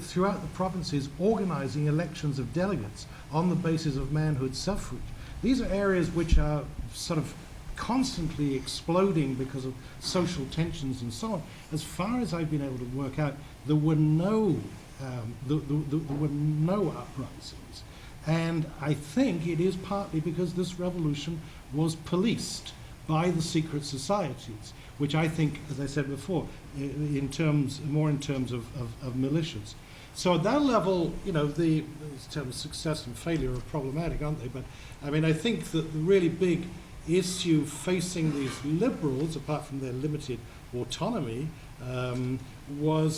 throughout the provinces organizing elections of delegates on the basis of manhood suffrage. These are areas which are sort of constantly exploding because of social tensions and so on. As far as I've been able to work out, there were no uprisings, and I think it is partly because this revolution was policed by the secret societies, which I think, as I said before, in terms of militias. So at that level, the terms of success and failure are problematic, aren't they? But I mean, I think that the really big issue facing these liberals, apart from their limited autonomy, were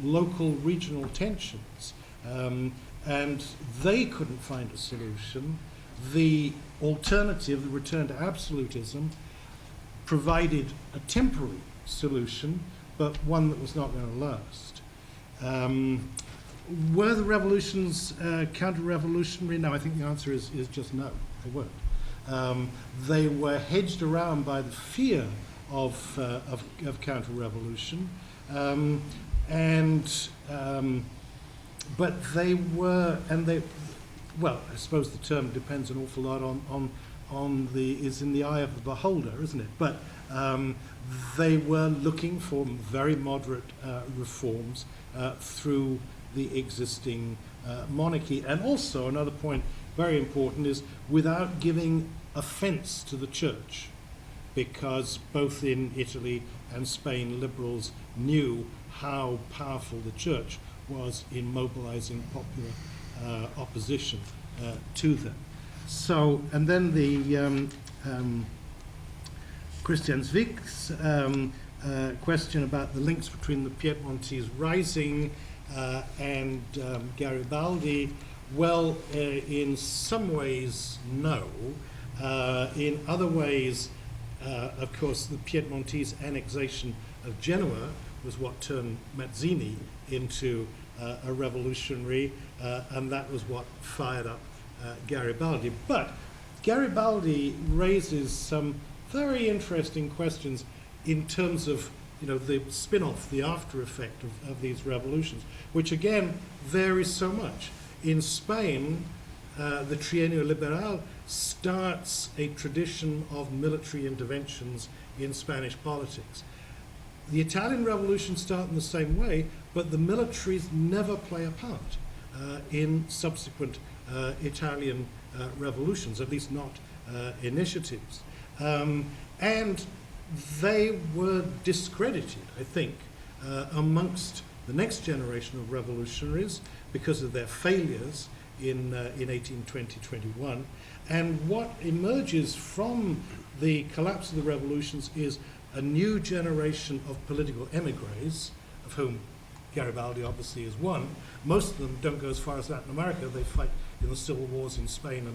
local regional tensions, and they couldn't find a solution. The alternative, the return to absolutism, provided a temporary solution, but one that was not going to last. Were the revolutions counter-revolutionary? No, I think the answer is just no, they weren't. They were hedged around by the fear of counter-revolution, but they were, well, I suppose the term depends an awful lot is in the eye of the beholder, isn't it? But they were looking for very moderate reforms through the existing monarchy. And also, another point very important is without giving offense to the church, because both in Italy and Spain, liberals knew how powerful the church was in mobilizing popular opposition to them. So, and then the Christian Zwick's question about the links between the Piedmontese Rising and Garibaldi. Well, in some ways, no. In other ways, of course, the Piedmontese annexation of Genoa was what turned Mazzini into a revolutionary, and that was what fired up Garibaldi. But Garibaldi raises some very interesting questions in terms of the spin-off, the after effect of these revolutions, which again varies so much. In Spain, the Trienio Liberal starts a tradition of military interventions in Spanish politics. The Italian revolutions start in the same way, but the militaries never play a part in subsequent Italian revolutions, at least not initiatives. And they were discredited, I think, amongst the next generation of revolutionaries because of their failures in 1820-21. And what emerges from the collapse of the revolutions is a new generation of political emigres, of whom Garibaldi obviously is one. Most of them don't go as far as Latin America. They fight in the civil wars in Spain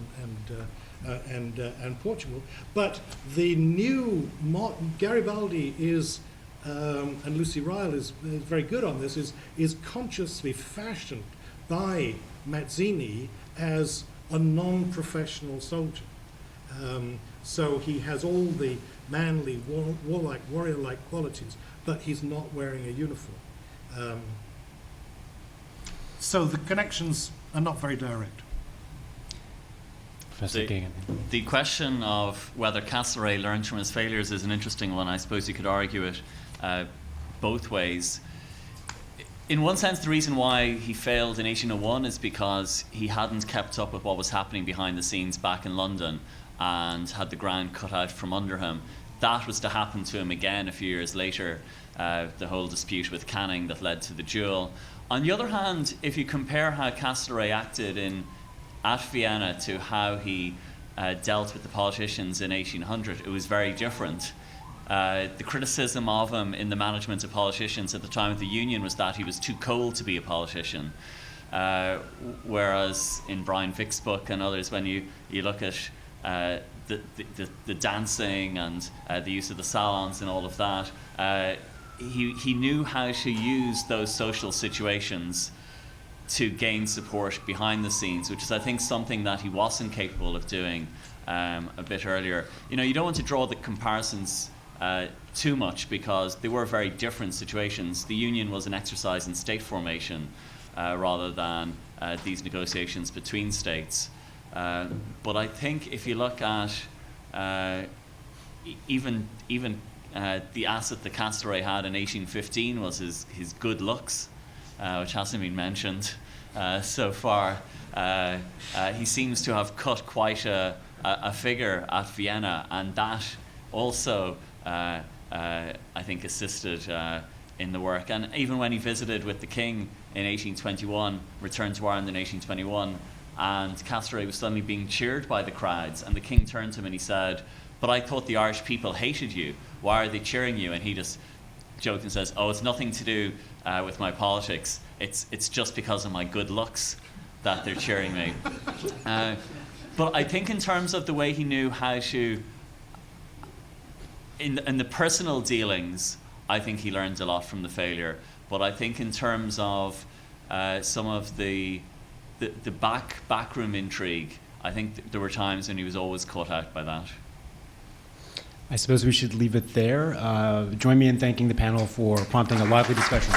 and Portugal. But the new Garibaldi is, and Lucy Ryle is very good on this, is consciously fashioned by Mazzini as a non-professional soldier. So he has all the manly, warlike, warrior-like qualities, but he's not wearing a uniform. So the connections are not very direct. Professor Geoghegan. The question of whether Castlereagh learned from his failures is an interesting one. I suppose you could argue it both ways. In one sense, the reason why he failed in 1801 is because he hadn't kept up with what was happening behind the scenes back in London and had the ground cut out from under him. That was to happen to him again a few years later, the whole dispute with Canning that led to the duel. On the other hand, if you compare how Castlereagh acted at Vienna to how he dealt with the politicians in 1800, it was very different. The criticism of him in the management of politicians at the time of the Union was that he was too cold to be a politician. Whereas in Brian Vick's book and others, when you look at the dancing and the use of the salons and all of that, he knew how to use those social situations to gain support behind the scenes, which is, I think, something that he wasn't capable of doing a bit earlier. You know, you don't want to draw the comparisons too much because they were very different situations. The Union was an exercise in state formation rather than these negotiations between states. But I think if you look at even the asset that Castlereagh had in 1815 was his good looks, which hasn't been mentioned so far. He seems to have cut quite a figure at Vienna, and that also, I think, assisted in the work. And even when he visited with the king in 1821, returned to Ireland in 1821, and Castlereagh was suddenly being cheered by the crowds, and the king turned to him and he said, "But I thought the Irish people hated you. Why are they cheering you?" And he just joked and says, "Oh, it's nothing to do with my politics. It's just because of my good looks that they're cheering me." But I think in terms of the way he knew how to, in the personal dealings, I think he learned a lot from the failure. But I think in terms of some of the backroom intrigue, I think there were times when he was always caught out by that. I suppose we should leave it there. Join me in thanking the panel for prompting a lively discussion.